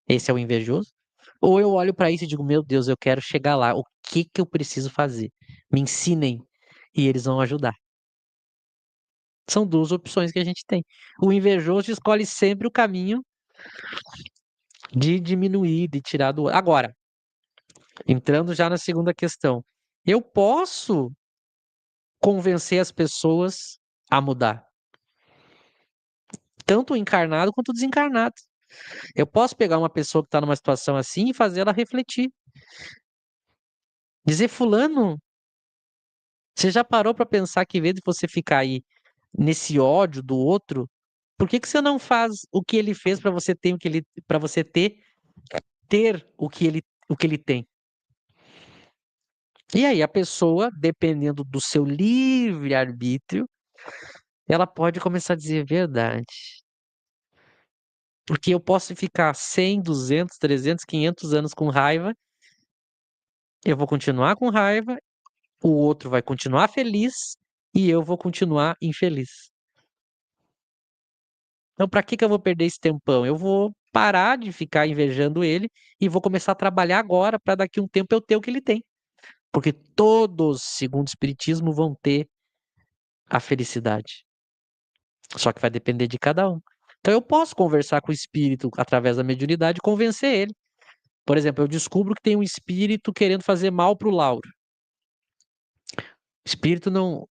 Esse é o invejoso. Ou eu olho para isso e digo, meu Deus, eu quero chegar lá. O que que eu preciso fazer? Me ensinem. E eles vão ajudar. São duas opções que a gente tem. O invejoso escolhe sempre o caminho de diminuir, de tirar do outro. Agora, entrando já na segunda questão, eu posso convencer as pessoas a mudar, tanto o encarnado quanto o desencarnado. Eu posso pegar uma pessoa que está numa situação assim e fazer ela refletir. Dizer, fulano, você já parou para pensar que, em vez de você ficar aí nesse ódio do outro, por que que você não faz o que ele fez para você ter para você ter o que ele tem? E aí a pessoa, dependendo do seu livre-arbítrio, ela pode começar a dizer verdade. Porque eu posso ficar 100, 200, 300, 500 anos com raiva, eu vou continuar com raiva, o outro vai continuar feliz e eu vou continuar infeliz. Então, para que que eu vou perder esse tempão? Eu vou parar de ficar invejando ele e vou começar a trabalhar agora para daqui a um tempo eu ter o que ele tem. Porque todos, segundo o Espiritismo, vão ter a felicidade. Só que vai depender de cada um. Então, eu posso conversar com o espírito através da mediunidade e convencer ele. Por exemplo, eu descubro que tem um espírito querendo fazer mal para o Lauro. O espírito não.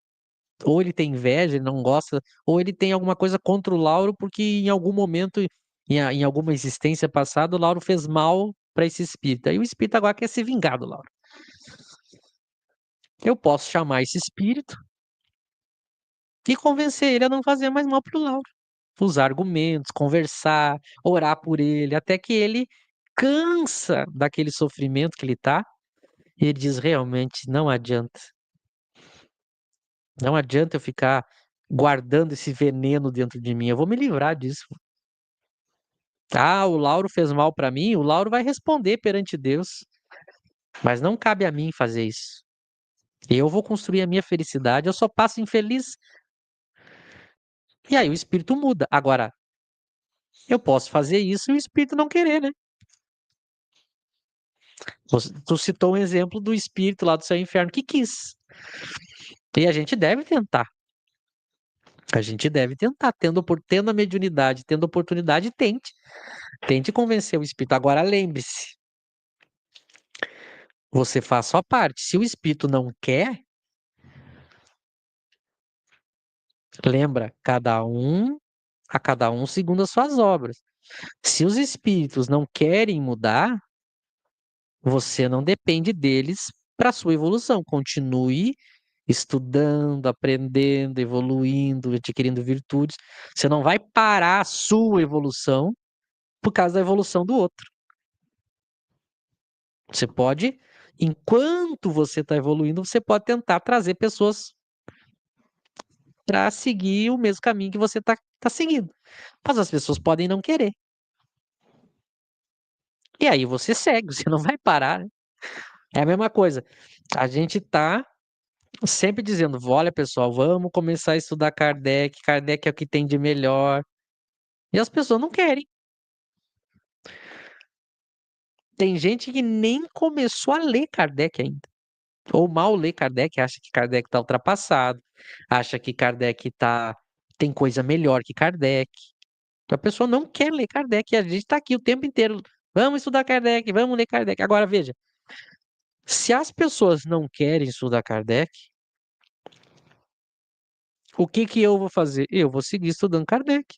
Ou ele tem inveja, ele não gosta, ou ele tem alguma coisa contra o Lauro, porque em algum momento, em alguma existência passada, o Lauro fez mal para esse espírito. Aí o espírito agora quer se vingar do Lauro. Eu posso chamar esse espírito e convencer ele a não fazer mais mal para o Lauro. Usar argumentos, conversar, orar por ele, até que ele cansa daquele sofrimento que ele tá, e ele diz realmente não adianta. Não adianta eu ficar guardando esse veneno dentro de mim. Eu vou me livrar disso. Ah, o Lauro fez mal para mim, o Lauro vai responder perante Deus, mas não cabe a mim fazer isso. Eu vou construir a minha felicidade, eu só passo infeliz. E aí o espírito muda. Agora, eu posso fazer isso e o espírito não querer, né? Tu citou um exemplo do espírito lá do céu e inferno que quis. E a gente deve tentar. A gente deve tentar, tendo a mediunidade, tendo a oportunidade, tente. Tente convencer o espírito. Agora lembre-se, você faz sua parte. Se o espírito não quer, lembra, a cada um segundo as suas obras. Se os espíritos não querem mudar, você não depende deles para sua evolução. Continue estudando, aprendendo, evoluindo, adquirindo virtudes. Você não vai parar a sua evolução por causa da evolução do outro. Você pode, enquanto você está evoluindo, você pode tentar trazer pessoas para seguir o mesmo caminho que você tá seguindo. Mas as pessoas podem não querer. E aí você segue, você não vai parar, né? É a mesma coisa. A gente tá Sempre dizendo: olha, pessoal, vamos começar a estudar Kardec. Kardec é o que tem de melhor. E as pessoas não querem. Tem gente que nem começou a ler Kardec ainda. Ou mal lê Kardec, acha que Kardec está ultrapassado, acha que Kardec tem coisa melhor que Kardec. Então a pessoa não quer ler Kardec e a gente está aqui o tempo inteiro. Vamos estudar Kardec, vamos ler Kardec. Agora veja, se as pessoas não querem estudar Kardec, o que que eu vou fazer? Eu vou seguir estudando Kardec.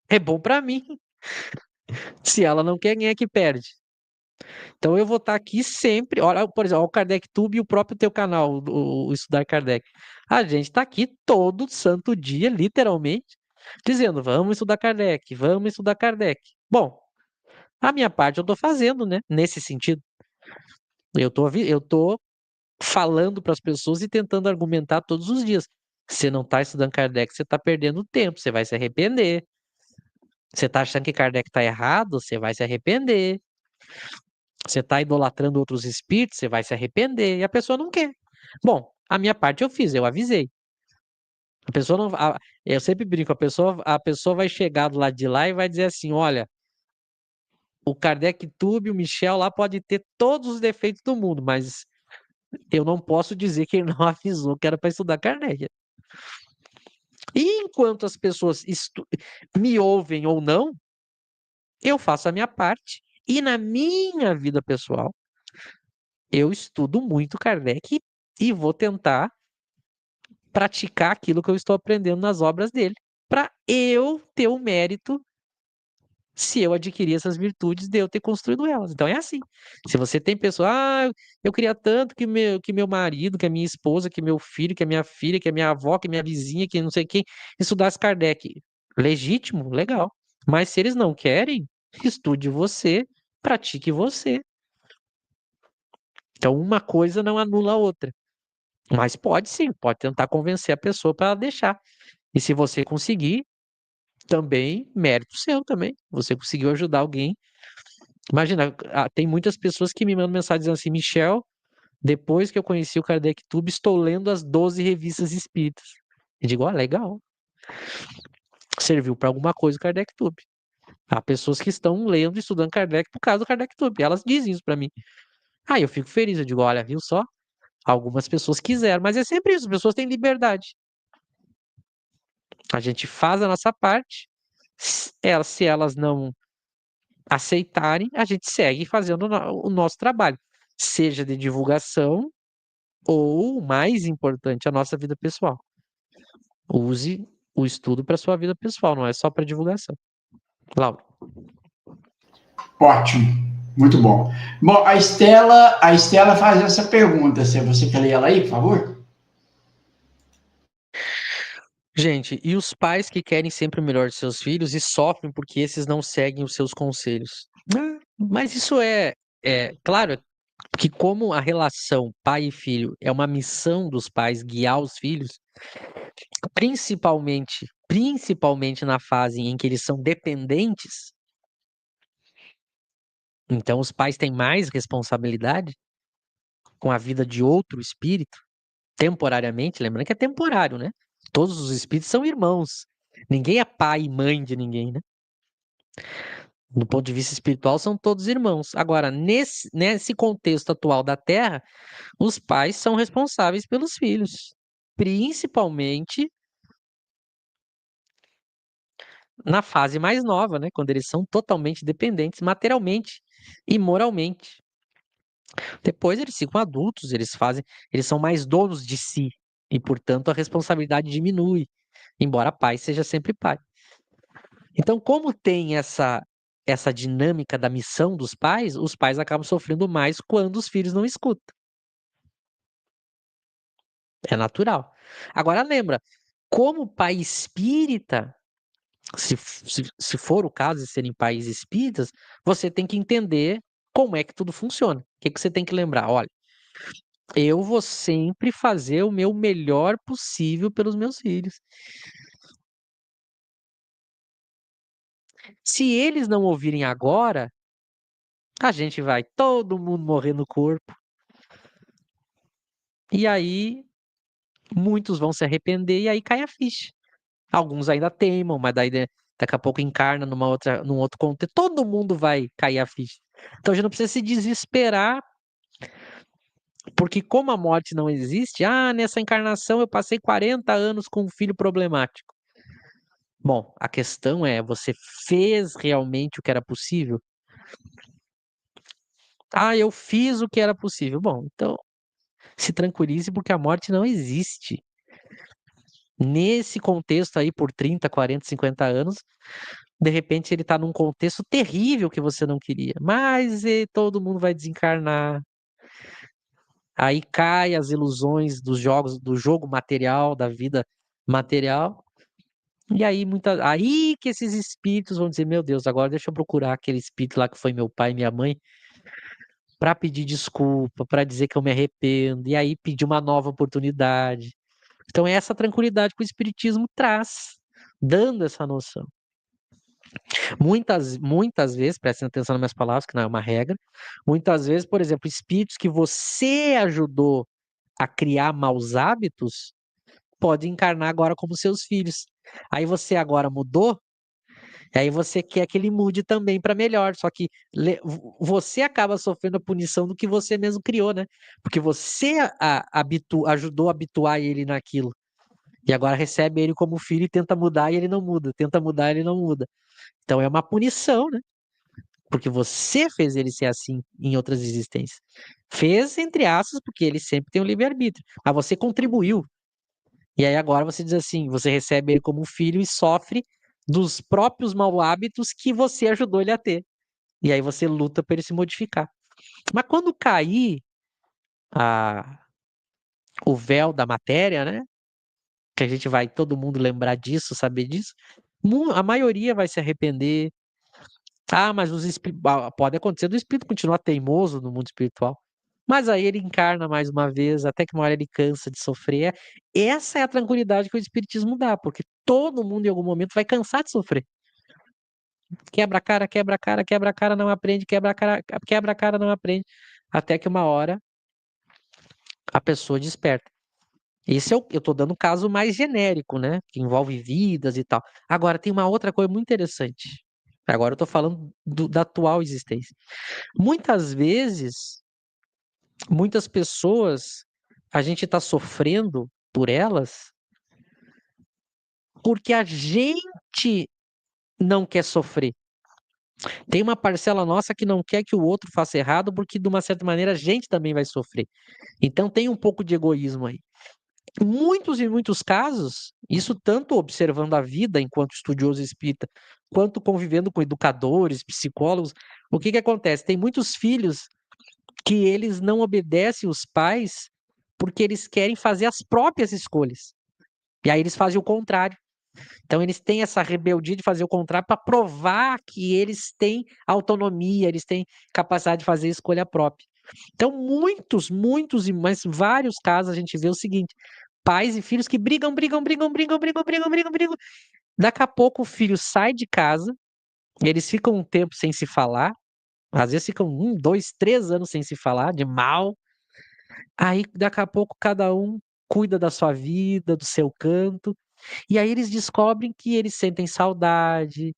É bom para mim. Se ela não quer, quem é que perde? Então eu vou estar aqui sempre. Olha, por exemplo, o Kardec Tube e o próprio teu canal, o Estudar Kardec. A gente está aqui todo santo dia, literalmente, dizendo: vamos estudar Kardec, vamos estudar Kardec. Bom, a minha parte eu estou fazendo, né? Nesse sentido. Eu tô falando para as pessoas e tentando argumentar todos os dias. Você não está estudando Kardec, você está perdendo tempo, você vai se arrepender. Você está achando que Kardec está errado, você vai se arrepender. Você está idolatrando outros espíritos, você vai se arrepender. E a pessoa não quer. Bom, a minha parte eu fiz, eu avisei. A pessoa não. Eu sempre brinco, a pessoa vai chegar do lado de lá e vai dizer assim: olha, o Kardec Tube, o Michel lá pode ter todos os defeitos do mundo, mas eu não posso dizer que ele não avisou que era para estudar Kardec. E enquanto as pessoas me ouvem ou não, eu faço a minha parte. E na minha vida pessoal, eu estudo muito Kardec e vou tentar praticar aquilo que eu estou aprendendo nas obras dele, para eu ter o mérito, se eu adquirir essas virtudes, de eu ter construído elas. Então é assim. Se você tem pessoa, eu queria tanto que meu marido, que a minha esposa, que meu filho, que a minha filha, que a minha avó, que a minha vizinha, que não sei quem, estudasse Kardec. Legítimo, legal. Mas se eles não querem, estude você, pratique você. Então uma coisa não anula a outra. Mas pode sim, pode tentar convencer a pessoa para ela deixar. E se você conseguir, também mérito seu também. Você conseguiu ajudar alguém. Imagina, tem muitas pessoas que me mandam mensagem dizendo assim: Michel, depois que eu conheci o Kardec Tube, estou lendo as 12 revistas espíritas. Eu digo: legal. Serviu para alguma coisa o Kardec Tube. Há pessoas que estão lendo e estudando Kardec por causa do Kardec Tube. Elas dizem isso para mim. Aí eu fico feliz. Eu digo: olha, viu só? Algumas pessoas quiseram, mas é sempre isso. As pessoas têm liberdade. A gente faz a nossa parte. Se elas não aceitarem, a gente segue fazendo o nosso trabalho, seja de divulgação ou, o mais importante, a nossa vida pessoal. Use o estudo para sua vida pessoal, não é só para divulgação. Laura. Ótimo, muito bom. Bom, a Estela faz essa pergunta. Se você quer ler ela aí, por favor? Gente, e os pais que querem sempre o melhor de seus filhos e sofrem porque esses não seguem os seus conselhos? Mas isso é claro que como a relação pai e filho é uma missão dos pais guiar os filhos, principalmente na fase em que eles são dependentes, então os pais têm mais responsabilidade com a vida de outro espírito, temporariamente, lembrando que é temporário, né? Todos os espíritos são irmãos. Ninguém é pai e mãe de ninguém, né? Do ponto de vista espiritual, são todos irmãos. Agora, nesse contexto atual da Terra, os pais são responsáveis pelos filhos, principalmente na fase mais nova, né? Quando eles são totalmente dependentes materialmente e moralmente. Depois eles ficam adultos, eles são mais donos de si e, portanto, a responsabilidade diminui, embora pai seja sempre pai. Então, como tem essa dinâmica da missão dos pais, os pais acabam sofrendo mais quando os filhos não escutam. É natural. Agora lembra, como pai espírita, se for o caso de serem pais espíritas, você tem que entender como é que tudo funciona. O que que você tem que lembrar? Olha, eu vou sempre fazer o meu melhor possível pelos meus filhos. Se eles não ouvirem agora, a gente vai todo mundo morrer no corpo. E aí muitos vão se arrepender e aí cai a ficha. Alguns ainda teimam, mas daí daqui a pouco encarna num outro contexto. Todo mundo vai cair a ficha. Então a gente não precisa se desesperar, porque como a morte não existe, nessa encarnação eu passei 40 anos com um filho problemático. Bom, a questão é, você fez realmente o que era possível? Eu fiz o que era possível. Bom, então se tranquilize porque a morte não existe. Nesse contexto aí, por 30, 40, 50 anos, de repente ele tá num contexto terrível que você não queria. Mas todo mundo vai desencarnar. Aí cai as ilusões dos jogos, do jogo material, da vida material. E aí, aí que esses espíritos vão dizer, meu Deus, agora deixa eu procurar aquele espírito lá que foi meu pai e minha mãe para pedir desculpa, para dizer que eu me arrependo, e aí pedir uma nova oportunidade. Então é essa tranquilidade que o espiritismo traz, dando essa noção. Muitas vezes, prestem atenção nas minhas palavras, que não é uma regra, muitas vezes, por exemplo, espíritos que você ajudou a criar maus hábitos, pode encarnar agora como seus filhos. Aí você agora mudou, e aí você quer que ele mude também para melhor, só que você acaba sofrendo a punição do que você mesmo criou, né? Porque você ajudou a habituar ele naquilo. E agora recebe ele como filho e tenta mudar e ele não muda, tenta mudar e ele não muda. Então é uma punição, né? Porque você fez ele ser assim em outras existências. Fez, entre aspas, porque ele sempre tem o livre-arbítrio. Mas você contribuiu. E aí agora você diz assim, você recebe ele como um filho e sofre dos próprios mau hábitos que você ajudou ele a ter. E aí você luta para ele se modificar. Mas quando cair a, o véu da matéria, né? Que a gente vai todo mundo lembrar disso, saber disso, a maioria vai se arrepender. Mas pode acontecer do espírito continuar teimoso no mundo espiritual. Mas aí ele encarna mais uma vez, até que uma hora ele cansa de sofrer. Essa é a tranquilidade que o espiritismo dá, porque todo mundo em algum momento vai cansar de sofrer. Quebra a cara, quebra a cara, quebra a cara, não aprende, quebra a cara, não aprende. Até que uma hora a pessoa desperta. Esse eu tô dando um caso mais genérico, né? Que envolve vidas e tal. Agora, tem uma outra coisa muito interessante. Agora eu tô falando da atual existência. Muitas vezes, muitas pessoas, a gente está sofrendo por elas porque a gente não quer sofrer. Tem uma parcela nossa que não quer que o outro faça errado porque, de uma certa maneira, a gente também vai sofrer. Então tem um pouco de egoísmo aí. Em muitos casos, isso tanto observando a vida enquanto estudioso espírita, quanto convivendo com educadores, psicólogos, o que que acontece? Tem muitos filhos que eles não obedecem os pais porque eles querem fazer as próprias escolhas. E aí eles fazem o contrário. Então eles têm essa rebeldia de fazer o contrário para provar que eles têm autonomia, eles têm capacidade de fazer escolha própria. Então muitos, mas vários casos a gente vê o seguinte: pais e filhos que brigam. Daqui a pouco o filho sai de casa, eles ficam um tempo sem se falar, às vezes ficam 1, 2, 3 anos sem se falar, de mal. Aí daqui a pouco cada um cuida da sua vida, do seu canto, e aí eles descobrem que eles sentem saudade,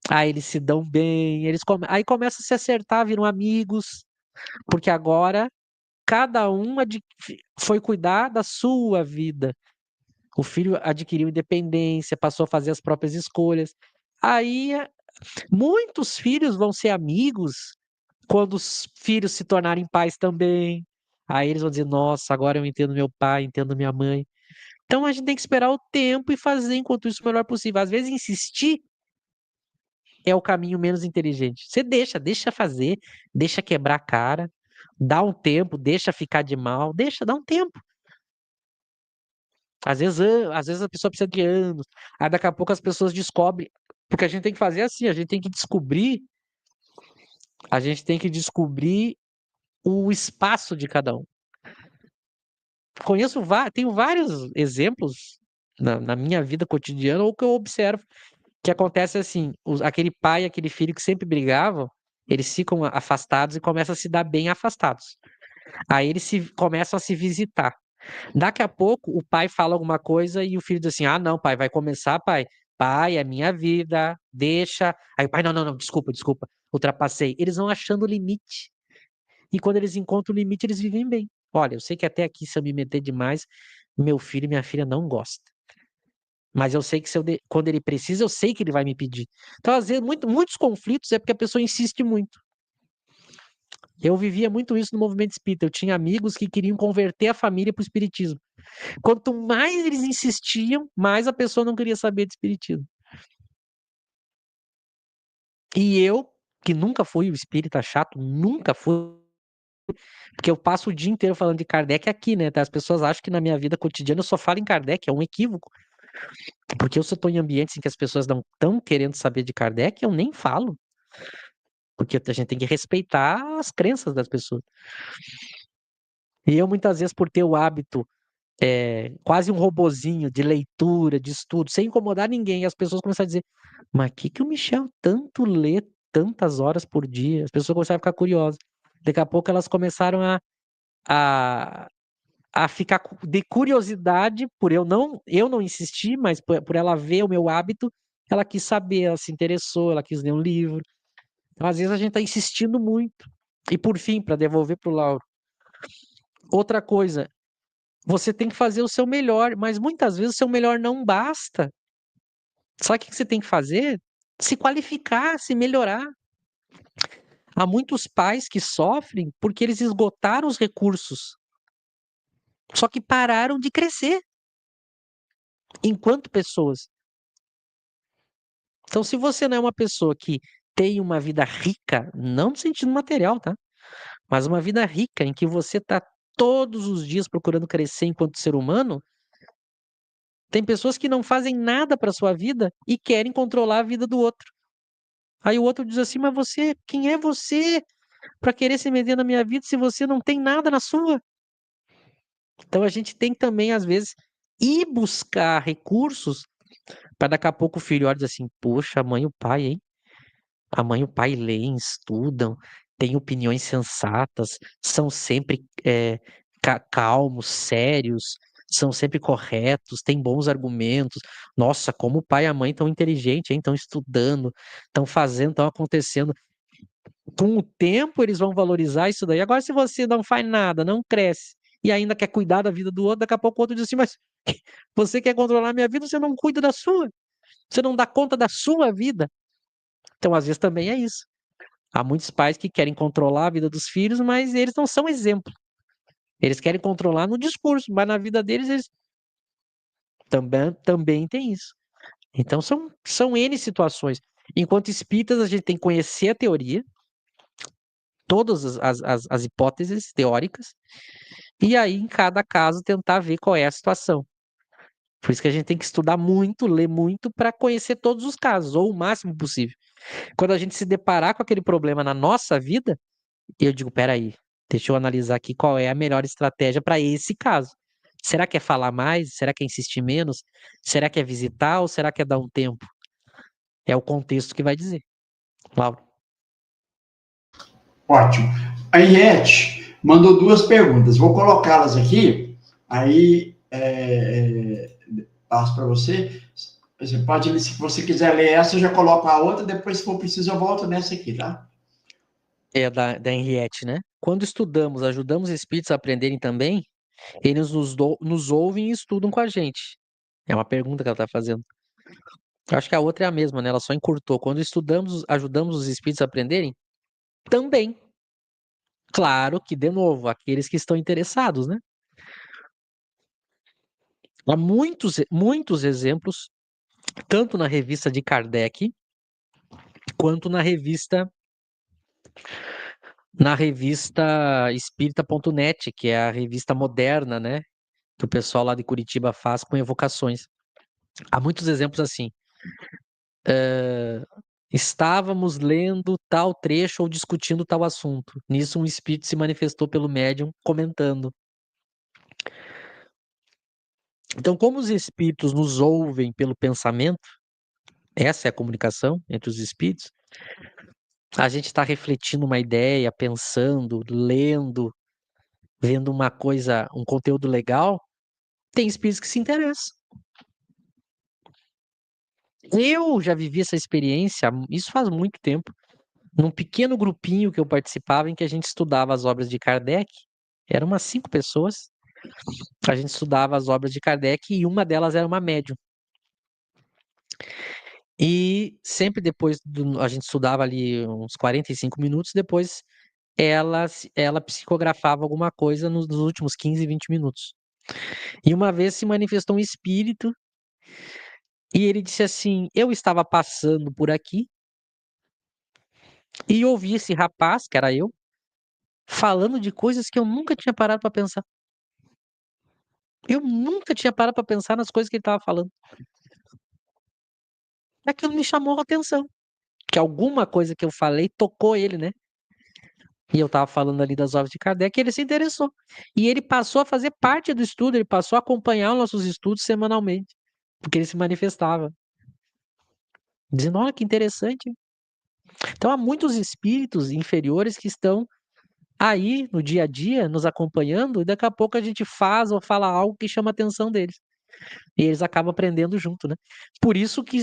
aí eles se dão bem, aí começam a se acertar, viram amigos, porque agora cada um foi cuidar da sua vida. O filho adquiriu independência, passou a fazer as próprias escolhas. Aí muitos filhos vão ser amigos quando os filhos se tornarem pais também. Aí eles vão dizer: Nossa, agora eu entendo meu pai, entendo minha mãe. Então a gente tem que esperar o tempo e fazer enquanto isso o melhor possível. Às vezes insistir é o caminho menos inteligente. Você deixa fazer, deixa quebrar a cara, dá um tempo, deixa ficar de mal, dá um tempo. Às vezes a pessoa precisa de anos. Aí daqui a pouco as pessoas descobrem. Porque a gente tem que fazer assim, a gente tem que descobrir o espaço de cada um. Tenho vários exemplos na minha vida cotidiana, ou que eu observo, que acontece assim, aquele pai e aquele filho que sempre brigavam, eles ficam afastados e começam a se dar bem afastados. Aí eles começam a se visitar. Daqui a pouco o pai fala alguma coisa e o filho diz assim: ah, não, pai, vai começar, pai. Pai, é minha vida, deixa. Aí o pai, não, não, não, desculpa, desculpa, ultrapassei. Eles vão achando o limite. E quando eles encontram o limite, eles vivem bem. Olha, eu sei que até aqui, se eu me meter demais, meu filho e minha filha não gostam. Mas eu sei que quando ele precisa, eu sei que ele vai me pedir. Então, às vezes, muitos conflitos é porque a pessoa insiste muito. Eu vivia muito isso no movimento espírita. Eu tinha amigos que queriam converter a família para o espiritismo. Quanto mais eles insistiam, mais a pessoa não queria saber de espiritismo. E eu, que nunca fui o espírita chato, nunca fui, porque eu passo o dia inteiro falando de Kardec aqui, né? As pessoas acham que na minha vida cotidiana eu só falo em Kardec, é um equívoco. Porque eu, se eu estou em ambientes em que as pessoas não estão querendo saber de Kardec, eu nem falo. Porque a gente tem que respeitar as crenças das pessoas. E eu, muitas vezes, por ter o hábito, quase um robozinho de leitura, de estudo, sem incomodar ninguém, e as pessoas começam a dizer: mas que o Michel tanto lê tantas horas por dia? As pessoas começaram a ficar curiosas. Daqui a pouco elas começaram a, a ficar de curiosidade por eu não insistir, mas por ela ver o meu hábito, ela quis saber, ela se interessou, ela quis ler um livro. Então, às vezes a gente está insistindo muito. E por fim, para devolver para o Lauro, outra coisa, você tem que fazer o seu melhor, mas muitas vezes o seu melhor não basta. Sabe o que você tem que fazer? Se qualificar, se melhorar. Há muitos pais que sofrem porque eles esgotaram os recursos, só que pararam de crescer enquanto pessoas. Então, se você não é uma pessoa que tem uma vida rica, não no sentido material, tá? Mas uma vida rica em que você está todos os dias procurando crescer enquanto ser humano, tem pessoas que não fazem nada para sua vida e querem controlar a vida do outro. Aí o outro diz assim: mas você, quem é você para querer se meter na minha vida se você não tem nada na sua? Então a gente tem também, às vezes, ir buscar recursos para daqui a pouco o filho olha e diz assim: poxa, a mãe e o pai, hein? A mãe e o pai leem, estudam, têm opiniões sensatas, são sempre calmos, sérios, são sempre corretos, têm bons argumentos. Nossa, como o pai e a mãe estão inteligentes, hein? Estão estudando, estão fazendo, estão acontecendo. Com o tempo eles vão valorizar isso daí. Agora, se você não faz nada, não cresce e ainda quer cuidar da vida do outro, daqui a pouco o outro diz assim: mas você quer controlar a minha vida, você não cuida da sua, você não dá conta da sua vida. Então, às vezes também é isso. Há muitos pais que querem controlar a vida dos filhos, mas eles não são exemplo. Eles querem controlar no discurso, mas na vida deles eles também têm isso. Então são N situações. Enquanto espíritas, a gente tem que conhecer a teoria, todas as hipóteses teóricas, e aí, em cada caso, tentar ver qual é a situação. Por isso que a gente tem que estudar muito, ler muito, para conhecer todos os casos, ou o máximo possível. Quando a gente se deparar com aquele problema na nossa vida, eu digo: peraí, deixa eu analisar aqui qual é a melhor estratégia para esse caso. Será que é falar mais? Será que é insistir menos? Será que é visitar ou será que é dar um tempo? É o contexto que vai dizer. Lauro. Ótimo. A Henriette mandou duas perguntas. Vou colocá-las aqui, aí passo para você. Você pode, se você quiser ler essa, eu já coloco a outra, depois, se for preciso, eu volto nessa aqui, tá? É da Henriette, né? Quando estudamos, ajudamos os espíritos a aprenderem também, eles nos ouvem e estudam com a gente. É uma pergunta que ela está fazendo. Eu acho que a outra é a mesma, né? Ela só encurtou. Quando estudamos, ajudamos os espíritos a aprenderem? Também. Claro que, de novo, aqueles que estão interessados, né? Há muitos exemplos, tanto na revista de Kardec, quanto na revista espírita.net, que é a revista moderna, né? Que o pessoal lá de Curitiba faz com evocações. Há muitos exemplos assim. Estávamos lendo tal trecho ou discutindo tal assunto. Nisso, um espírito se manifestou pelo médium comentando. Então, como os espíritos nos ouvem pelo pensamento, essa é a comunicação entre os espíritos, a gente está refletindo uma ideia, pensando, lendo, vendo uma coisa, um conteúdo legal, tem espíritos que se interessam. Eu já vivi essa experiência, isso faz muito tempo, num pequeno grupinho que eu participava em que a gente estudava as obras de Kardec. Eram umas 5 pessoas. A gente estudava as obras de Kardec e uma delas era uma médium. E sempre depois a gente estudava ali uns 45 minutos, depois ela psicografava alguma coisa nos últimos 15, 20 minutos. E uma vez se manifestou um espírito e ele disse assim: eu estava passando por aqui e ouvi esse rapaz, que era eu, falando de coisas que eu nunca tinha parado para pensar. Eu nunca tinha parado para pensar nas coisas que ele estava falando. Aquilo me chamou a atenção, que alguma coisa que eu falei tocou ele, né? E eu estava falando ali das obras de Kardec, e ele se interessou. E ele passou a fazer parte do estudo, ele passou a acompanhar os nossos estudos semanalmente, porque ele se manifestava, dizendo: olha que interessante. Então há muitos espíritos inferiores que estão aí no dia a dia, nos acompanhando, e daqui a pouco a gente faz ou fala algo que chama a atenção deles. E eles acabam aprendendo junto, né? Por isso que,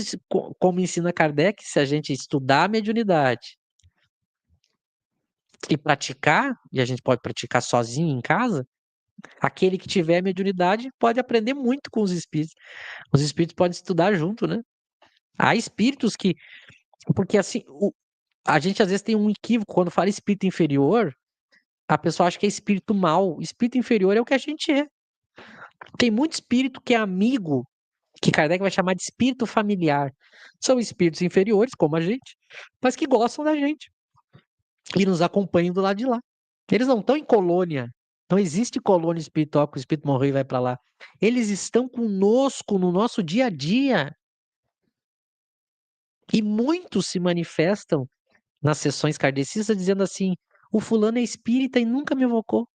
como ensina Kardec, se a gente estudar a mediunidade e praticar, e a gente pode praticar sozinho em casa, aquele que tiver mediunidade pode aprender muito com os espíritos. Os espíritos podem estudar junto, né? Há espíritos que. Porque assim, a gente às vezes tem um equívoco quando fala espírito inferior, a pessoa acha que é espírito mau. Espírito inferior é o que a gente é. Tem muito espírito que é amigo, que Kardec vai chamar de espírito familiar. São espíritos inferiores, como a gente, mas que gostam da gente e nos acompanham do lado de lá. Eles não estão em colônia. Não existe colônia espiritual que o espírito morreu e vai para lá. Eles estão conosco no nosso dia a dia. E muitos se manifestam nas sessões kardecistas dizendo assim: o fulano é espírita e nunca me evocou.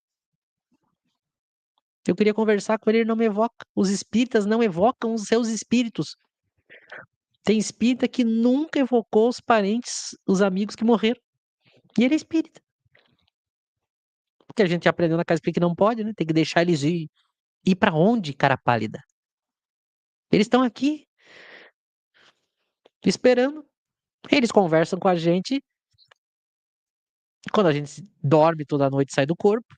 Eu queria conversar com ele, ele não me evoca. Os espíritas não evocam os seus espíritos. Tem espírita que nunca evocou os parentes, os amigos que morreram. E ele é espírita. Porque a gente aprendeu na casa espírita que não pode, né? Tem que deixar eles ir. Ir para onde, cara pálida? Eles estão aqui, esperando. Eles conversam com a gente quando a gente dorme toda noite e sai do corpo.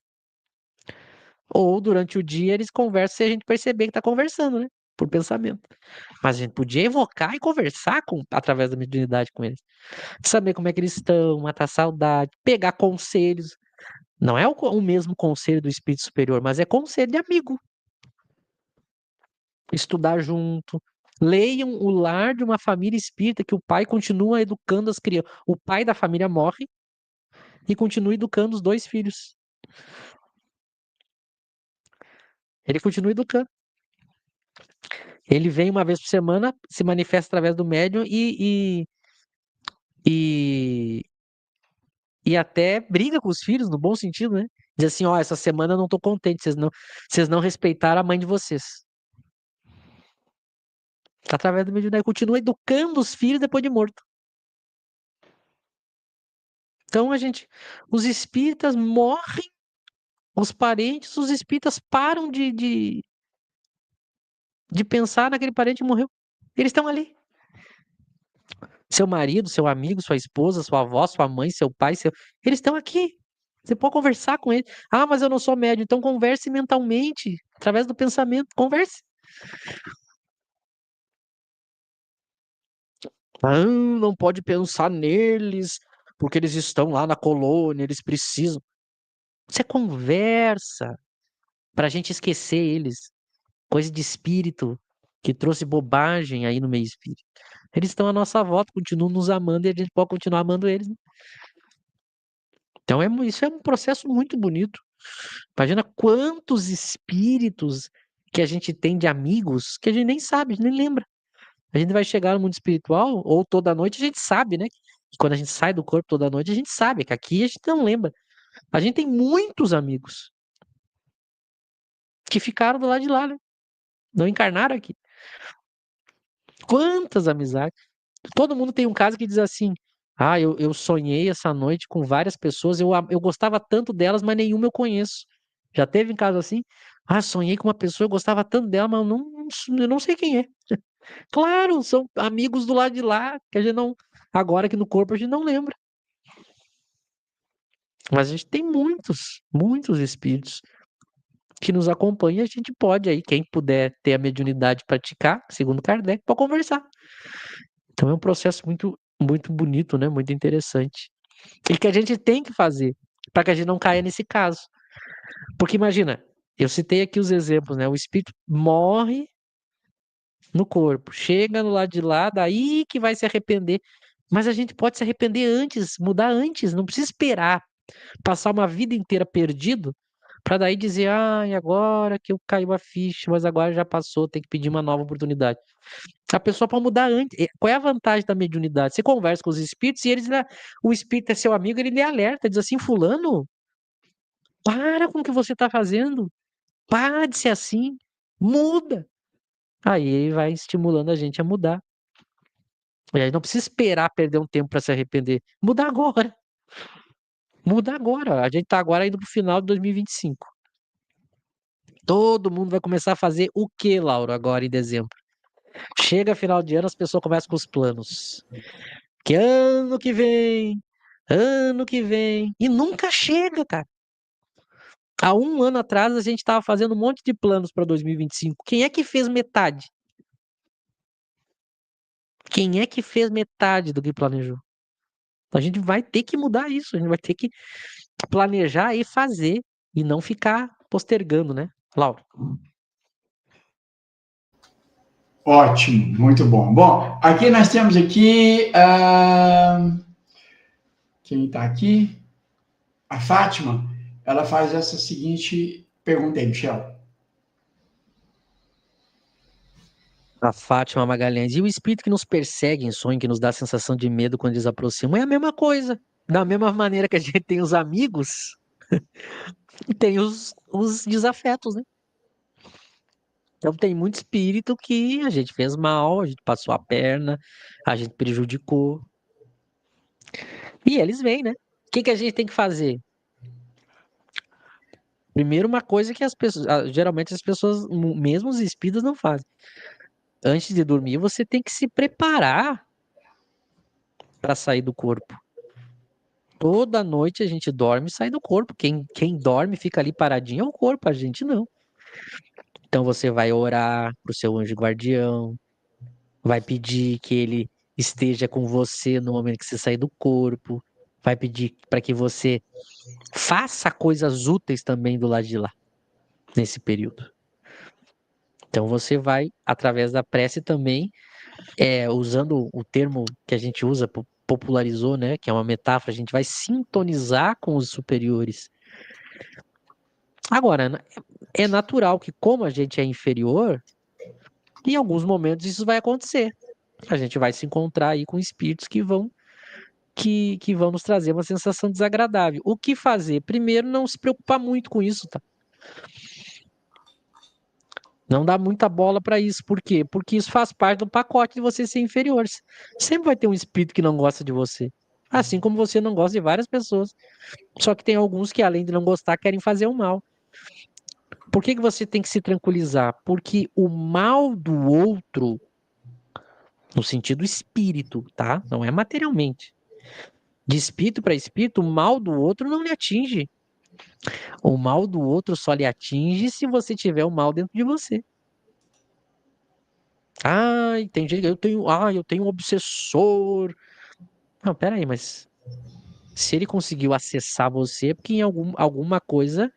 Ou durante o dia eles conversam e a gente perceber que está conversando, né? Por pensamento. Mas a gente podia evocar e conversar através da mediunidade com eles. Saber como é que eles estão, matar a saudade, pegar conselhos. Não é o mesmo conselho do espírito superior, mas é conselho de amigo. Estudar junto. Leiam O Lar de uma Família Espírita, que o pai continua educando as crianças. O pai da família morre e continua educando os 2 filhos. Ele continua educando. Ele vem uma vez por semana, se manifesta através do médium e, e até briga com os filhos, no bom sentido, né? Diz assim: ó, essa semana eu não tô contente, vocês não respeitaram a mãe de vocês. Através do mediunidade, continua educando os filhos depois de morto. Então os espíritas morrem, os parentes, os espíritas param de pensar naquele parente que morreu. Eles estão ali. Seu marido, seu amigo, sua esposa, sua avó, sua mãe, seu pai, eles estão aqui. Você pode conversar com eles. Ah, mas eu não sou médium. Então converse mentalmente, através do pensamento. Converse. Ah, não pode pensar neles, porque eles estão lá na colônia, eles precisam. Você conversa para a gente esquecer eles. Coisa de espírito que trouxe bobagem aí no meio espírita. Eles estão à nossa volta, continuam nos amando e a gente pode continuar amando eles, né? Então isso é um processo muito bonito. Imagina quantos espíritos que a gente tem de amigos que a gente nem sabe, a gente nem lembra. A gente vai chegar no mundo espiritual, ou toda noite a gente sabe, né? Que quando a gente sai do corpo toda noite, a gente sabe que aqui a gente não lembra. A gente tem muitos amigos que ficaram do lado de lá, né? Não encarnaram aqui. Quantas amizades. Todo mundo tem um caso que diz assim: ah, eu sonhei essa noite com várias pessoas, eu gostava tanto delas, mas nenhuma eu conheço. Já teve em caso assim? Ah, sonhei com uma pessoa, eu gostava tanto dela, mas eu não sei quem é. Claro, são amigos do lado de lá, que a gente não. Agora que no corpo a gente não lembra. Mas a gente tem muitos espíritos que nos acompanham e a gente pode aí, quem puder ter a mediunidade praticar, segundo Kardec, pode conversar. Então é um processo muito bonito, né? Muito interessante. E que a gente tem que fazer para que a gente não caia nesse caso. Porque imagina, eu citei aqui os exemplos, né? O espírito morre no corpo, chega no lado de lá, daí que vai se arrepender. Mas a gente pode se arrepender antes, mudar antes, não precisa esperar passar uma vida inteira perdido para daí dizer, ah, e agora que eu caiu a ficha, mas agora já passou, tem que pedir uma nova oportunidade. A pessoa pode mudar antes. Qual é a vantagem da mediunidade? Você conversa com os espíritos e o espírito é seu amigo, ele lhe alerta, diz assim, fulano, para com o que você está fazendo. Para de ser assim. Muda. Aí ele vai estimulando a gente a mudar. E aí não precisa esperar perder um tempo para se arrepender. Muda agora. Muda agora. A gente tá agora indo pro final de 2025. Todo mundo vai começar a fazer o que, Laura, agora em dezembro? Chega final de ano, as pessoas começam com os planos. Que ano que vem. E nunca chega, cara. Há um ano atrás a gente estava fazendo um monte de planos para 2025. Quem é que fez metade? Quem é que fez metade do que planejou? A gente vai ter que mudar isso. A gente vai ter que planejar e fazer. E não ficar postergando, né, Laura? Ótimo, muito bom. Bom, aqui nós temos aqui quem está aqui, a Fátima, ela faz essa seguinte pergunta aí, Michel. A Fátima Magalhães. E o espírito que nos persegue em sonho, que nos dá a sensação de medo quando eles aproximam, é a mesma coisa. Da mesma maneira que a gente tem os amigos, tem os desafetos, né? Então tem muito espírito que a gente fez mal, a gente passou a perna, a gente prejudicou. E eles vêm, né? O que que a gente tem que fazer? Primeiro, uma coisa que as pessoas, geralmente as pessoas, mesmo os espíritos, não fazem. Antes de dormir, você tem que se preparar para sair do corpo. Toda noite a gente dorme e sai do corpo. Quem dorme fica ali paradinho é o corpo, a gente não. Então você vai orar pro seu anjo guardião, vai pedir que ele esteja com você no momento que você sair do corpo, vai pedir para que você faça coisas úteis também do lado de lá, nesse período. Então você vai, através da prece também, usando o termo que a gente usa, popularizou, né, que é uma metáfora, a gente vai sintonizar com os superiores. Agora, é natural que, como a gente é inferior, em alguns momentos isso vai acontecer. A gente vai se encontrar aí com espíritos que vão nos trazer uma sensação desagradável. O que fazer? Primeiro, não se preocupar muito com isso, tá? Não dá muita bola para isso. Por quê? Porque isso faz parte do pacote de você ser inferior. Sempre vai ter um espírito que não gosta de você. Assim como você não gosta de várias pessoas. Só que tem alguns que, além de não gostar, querem fazer o mal. Por que que você tem que se tranquilizar? Porque o mal do outro, no sentido espírito, tá? Não é materialmente. De espírito para espírito, o mal do outro não lhe atinge. O mal do outro só lhe atinge se você tiver o mal dentro de você. Ai, tem gente que eu tenho um obsessor. Não, pera aí, mas se ele conseguiu acessar você, é porque em alguma coisa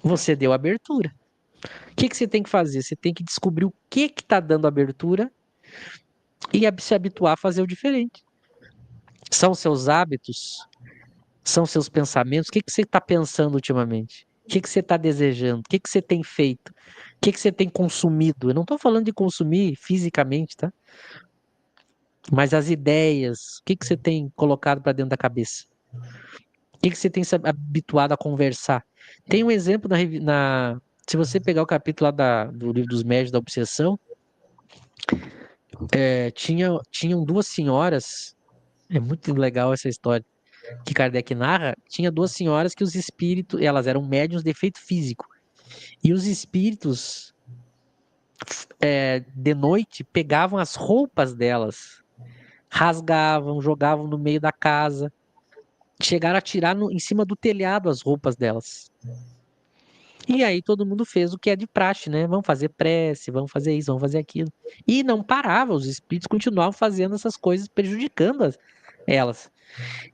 você deu abertura. O que que você tem que fazer? Você tem que descobrir o que que tá dando abertura e se habituar a fazer o diferente. São seus hábitos? São seus pensamentos? O que que você está pensando ultimamente? O que que você está desejando? O que que você tem feito? O que que você tem consumido? Eu não estou falando de consumir fisicamente, tá? Mas as ideias, o que que você tem colocado para dentro da cabeça? O que que você tem se habituado a conversar? Tem um exemplo se você pegar o capítulo lá do livro dos médiuns da obsessão, tinham duas senhoras, é muito legal essa história. que Kardec narra, tinha duas senhoras que os espíritos, elas eram médiuns de efeito físico. E os espíritos, de noite, pegavam as roupas delas, rasgavam, jogavam no meio da casa, chegaram a tirar em cima do telhado as roupas delas. E aí todo mundo fez o que é de praxe, né? Vamos fazer prece, vamos fazer isso, vamos fazer aquilo. E não parava, os espíritos continuavam fazendo essas coisas, prejudicando elas.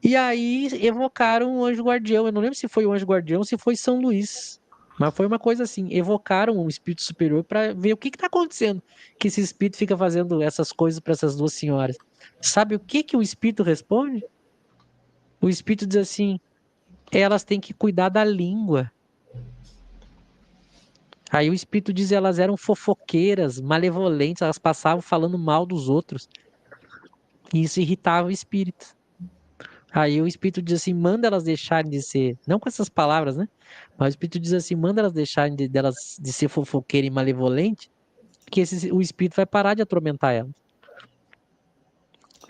E aí evocaram o anjo guardião. Eu não lembro se foi o anjo guardião ou se foi São Luís. Mas foi uma coisa assim, evocaram um espírito superior para ver o que está acontecendo, que esse espírito fica fazendo essas coisas para essas duas senhoras. Sabe o que que o espírito responde? O espírito diz assim: elas têm que cuidar da língua. Aí o espírito diz que elas eram fofoqueiras, malevolentes, elas passavam falando mal dos outros. E isso irritava o espírito. Aí o espírito diz assim: manda elas deixarem de ser, não com essas palavras, né? Mas o espírito diz assim: manda elas deixarem de ser fofoqueira e malevolente, que o espírito vai parar de atormentar elas.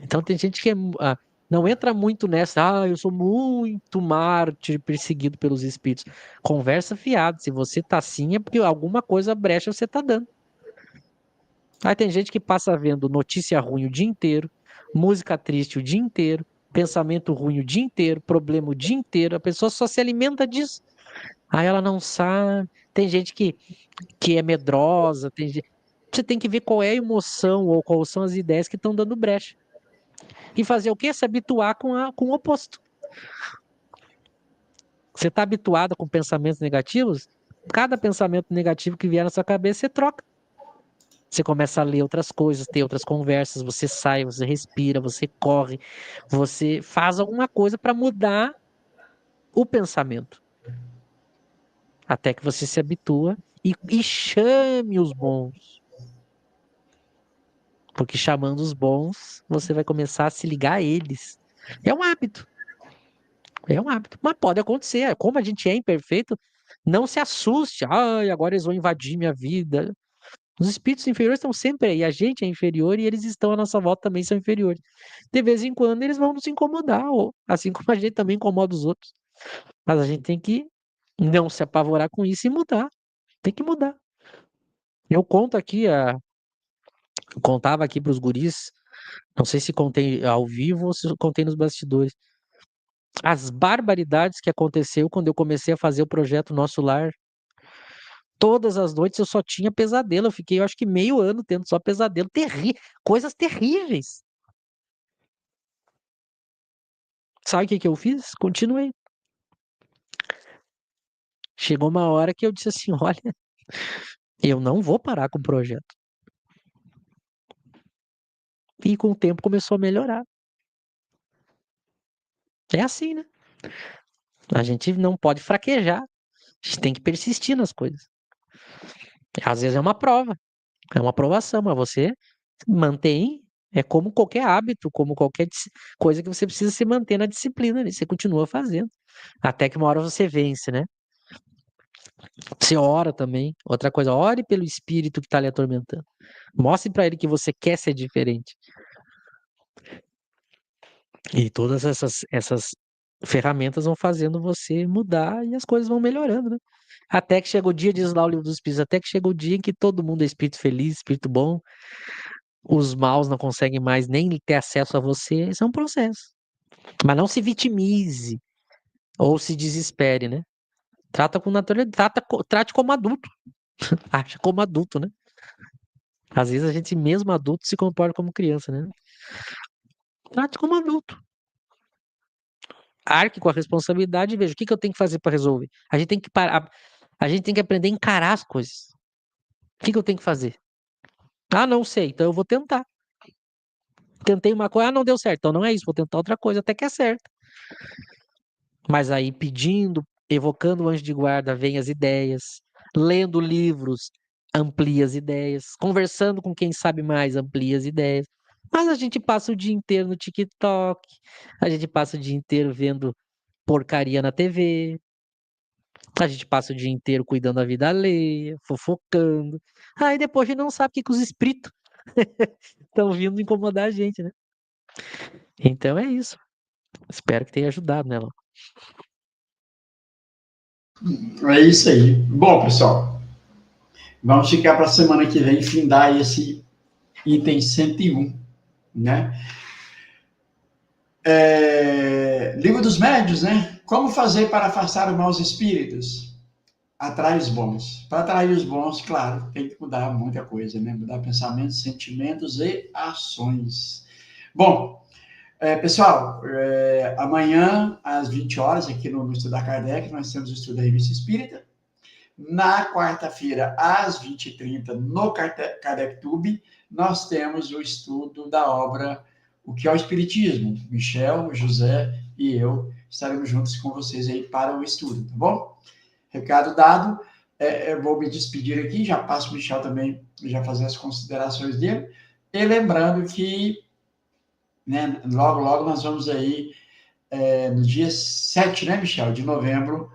Então tem gente que não entra muito nessa, eu sou muito mártir perseguido pelos espíritos. Conversa fiada, se você tá assim é porque alguma coisa brecha você tá dando. Aí tem gente que passa vendo notícia ruim o dia inteiro, música triste o dia inteiro, pensamento ruim o dia inteiro, problema o dia inteiro, a pessoa só se alimenta disso. Aí ela não sabe. Tem gente que é medrosa, você tem que ver qual é a emoção ou quais são as ideias que estão dando brecha. E fazer o quê? Se habituar com o oposto. Você está habituado com pensamentos negativos? Cada pensamento negativo que vier na sua cabeça, você troca. Você começa a ler outras coisas, ter outras conversas, você sai, você respira, você corre, você faz alguma coisa para mudar o pensamento. Até que você se habitua e chame os bons. Porque chamando os bons, você vai começar a se ligar a eles. É um hábito. É um hábito. Mas pode acontecer. Como a gente é imperfeito, não se assuste. Ai, agora eles vão invadir minha vida. Os espíritos inferiores estão sempre aí. A gente é inferior e eles estão à nossa volta também são inferiores. De vez em quando eles vão nos incomodar, ou assim como a gente também incomoda os outros. Mas a gente tem que não se apavorar com isso e mudar. Tem que mudar. Eu conto aqui, contava aqui para os guris, não sei se contei ao vivo ou se contei nos bastidores, as barbaridades que aconteceu quando eu comecei a fazer o projeto Nosso Lar. Todas as noites eu só tinha pesadelo. Eu fiquei, eu acho que meio ano tendo só pesadelo. Coisas terríveis. Sabe o que que eu fiz? Continuei. Chegou uma hora que eu disse assim: olha, eu não vou parar com o projeto. E com o tempo começou a melhorar. É assim, né? A gente não pode fraquejar. A gente tem que persistir nas coisas. Às vezes é uma prova, é uma aprovação, mas você mantém. É como qualquer hábito, como qualquer coisa que você precisa se manter na disciplina, né? Você continua fazendo. Até que uma hora você vence, né? Você ora também. Outra coisa, ore pelo espírito que está lhe atormentando. Mostre para ele que você quer ser diferente. E todas essas ferramentas vão fazendo você mudar e as coisas vão melhorando, né? Até que chega o dia, diz lá o livro dos Espíritos, até que chega o dia em que todo mundo é espírito feliz, espírito bom, os maus não conseguem mais nem ter acesso a você. Isso é um processo. Mas não se vitimize ou se desespere, né? Trata com naturalidade, trate como adulto. Acha como adulto, né? Às vezes a gente, mesmo adulto, se comporta como criança, né? Trate como adulto. Arque com a responsabilidade e veja o que eu tenho que fazer para resolver. A gente tem que parar, a gente tem que aprender a encarar as coisas. O que eu tenho que fazer? Ah, não sei, então eu vou tentar. Tentei uma coisa, não deu certo, então não é isso, vou tentar outra coisa, até que é certo. Mas aí pedindo, evocando o anjo de guarda, vem as ideias, lendo livros, amplia as ideias, conversando com quem sabe mais, amplia as ideias. Mas a gente passa o dia inteiro no TikTok, a gente passa o dia inteiro vendo porcaria na TV, a gente passa o dia inteiro cuidando da vida alheia, fofocando. Aí depois a gente não sabe o que os espíritos estão vindo incomodar a gente, né? Então é isso. Espero que tenha ajudado, né, Lauro? É isso aí. Bom, pessoal, vamos ficar para a semana que vem findar esse item 101, né? Livro dos Médios, né? Como fazer para afastar os maus espíritos? Atrai os bons. Para atrair os bons, claro, tem que mudar muita coisa, né? Mudar pensamentos, sentimentos e ações. Bom, pessoal, amanhã, às 20 horas, aqui no Estudar Kardec, nós temos o estudo da Revista Espírita. Na quarta-feira, às 20h30, no Kardec Tube, nós temos o estudo da obra O que é o Espiritismo. Michel, José e eu estaremos juntos com vocês aí para o estudo, tá bom? Recado dado, eu vou me despedir aqui, já passo o Michel também, já fazer as considerações dele, e lembrando que, né, logo, logo nós vamos aí, no dia 7, né, Michel, de novembro,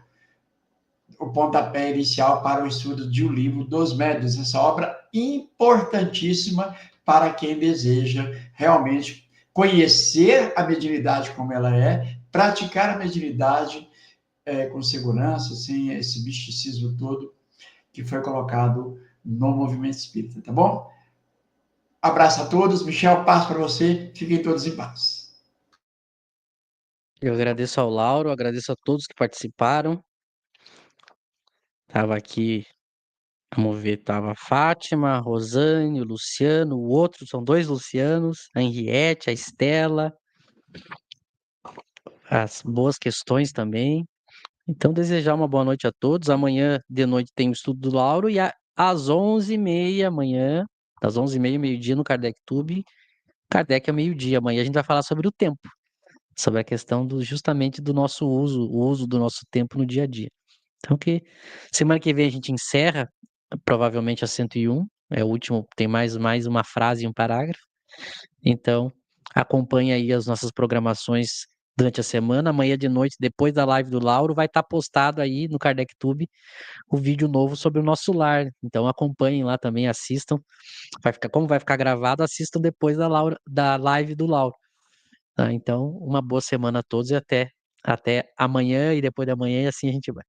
o pontapé inicial para o estudo de O Livro dos Médiuns, essa obra importantíssima para quem deseja realmente conhecer a mediunidade como ela é, praticar a mediunidade com segurança, sem esse misticismo todo que foi colocado no movimento espírita, tá bom? Abraço a todos, Michel, paz para você, fiquem todos em paz. Eu agradeço ao Lauro, agradeço a todos que participaram. Tava aqui, vamos ver, tava a Fátima, a Rosane, o Luciano, o outro, são 2 Lucianos, a Henriette, a Estela, as boas questões também. Então, desejar uma boa noite a todos. Amanhã de noite tem o estudo do Lauro e às 11h30 amanhã, das 11h30, meio-dia, no Kardec Tube. Kardec é meio-dia. Amanhã a gente vai falar sobre o tempo, sobre a questão justamente do nosso uso, o uso do nosso tempo no dia a dia. Então, que semana que vem a gente encerra, provavelmente a 101, é o último, tem mais uma frase e um parágrafo. Então, acompanhe aí as nossas programações durante a semana. Amanhã de noite, depois da live do Lauro, vai estar postado aí no Kardec Tube o vídeo novo sobre o nosso lar. Então, acompanhem lá também, assistam. Como vai ficar gravado, assistam depois da live do Lauro. Tá? Então, uma boa semana a todos e até amanhã e depois da manhã, e assim a gente vai.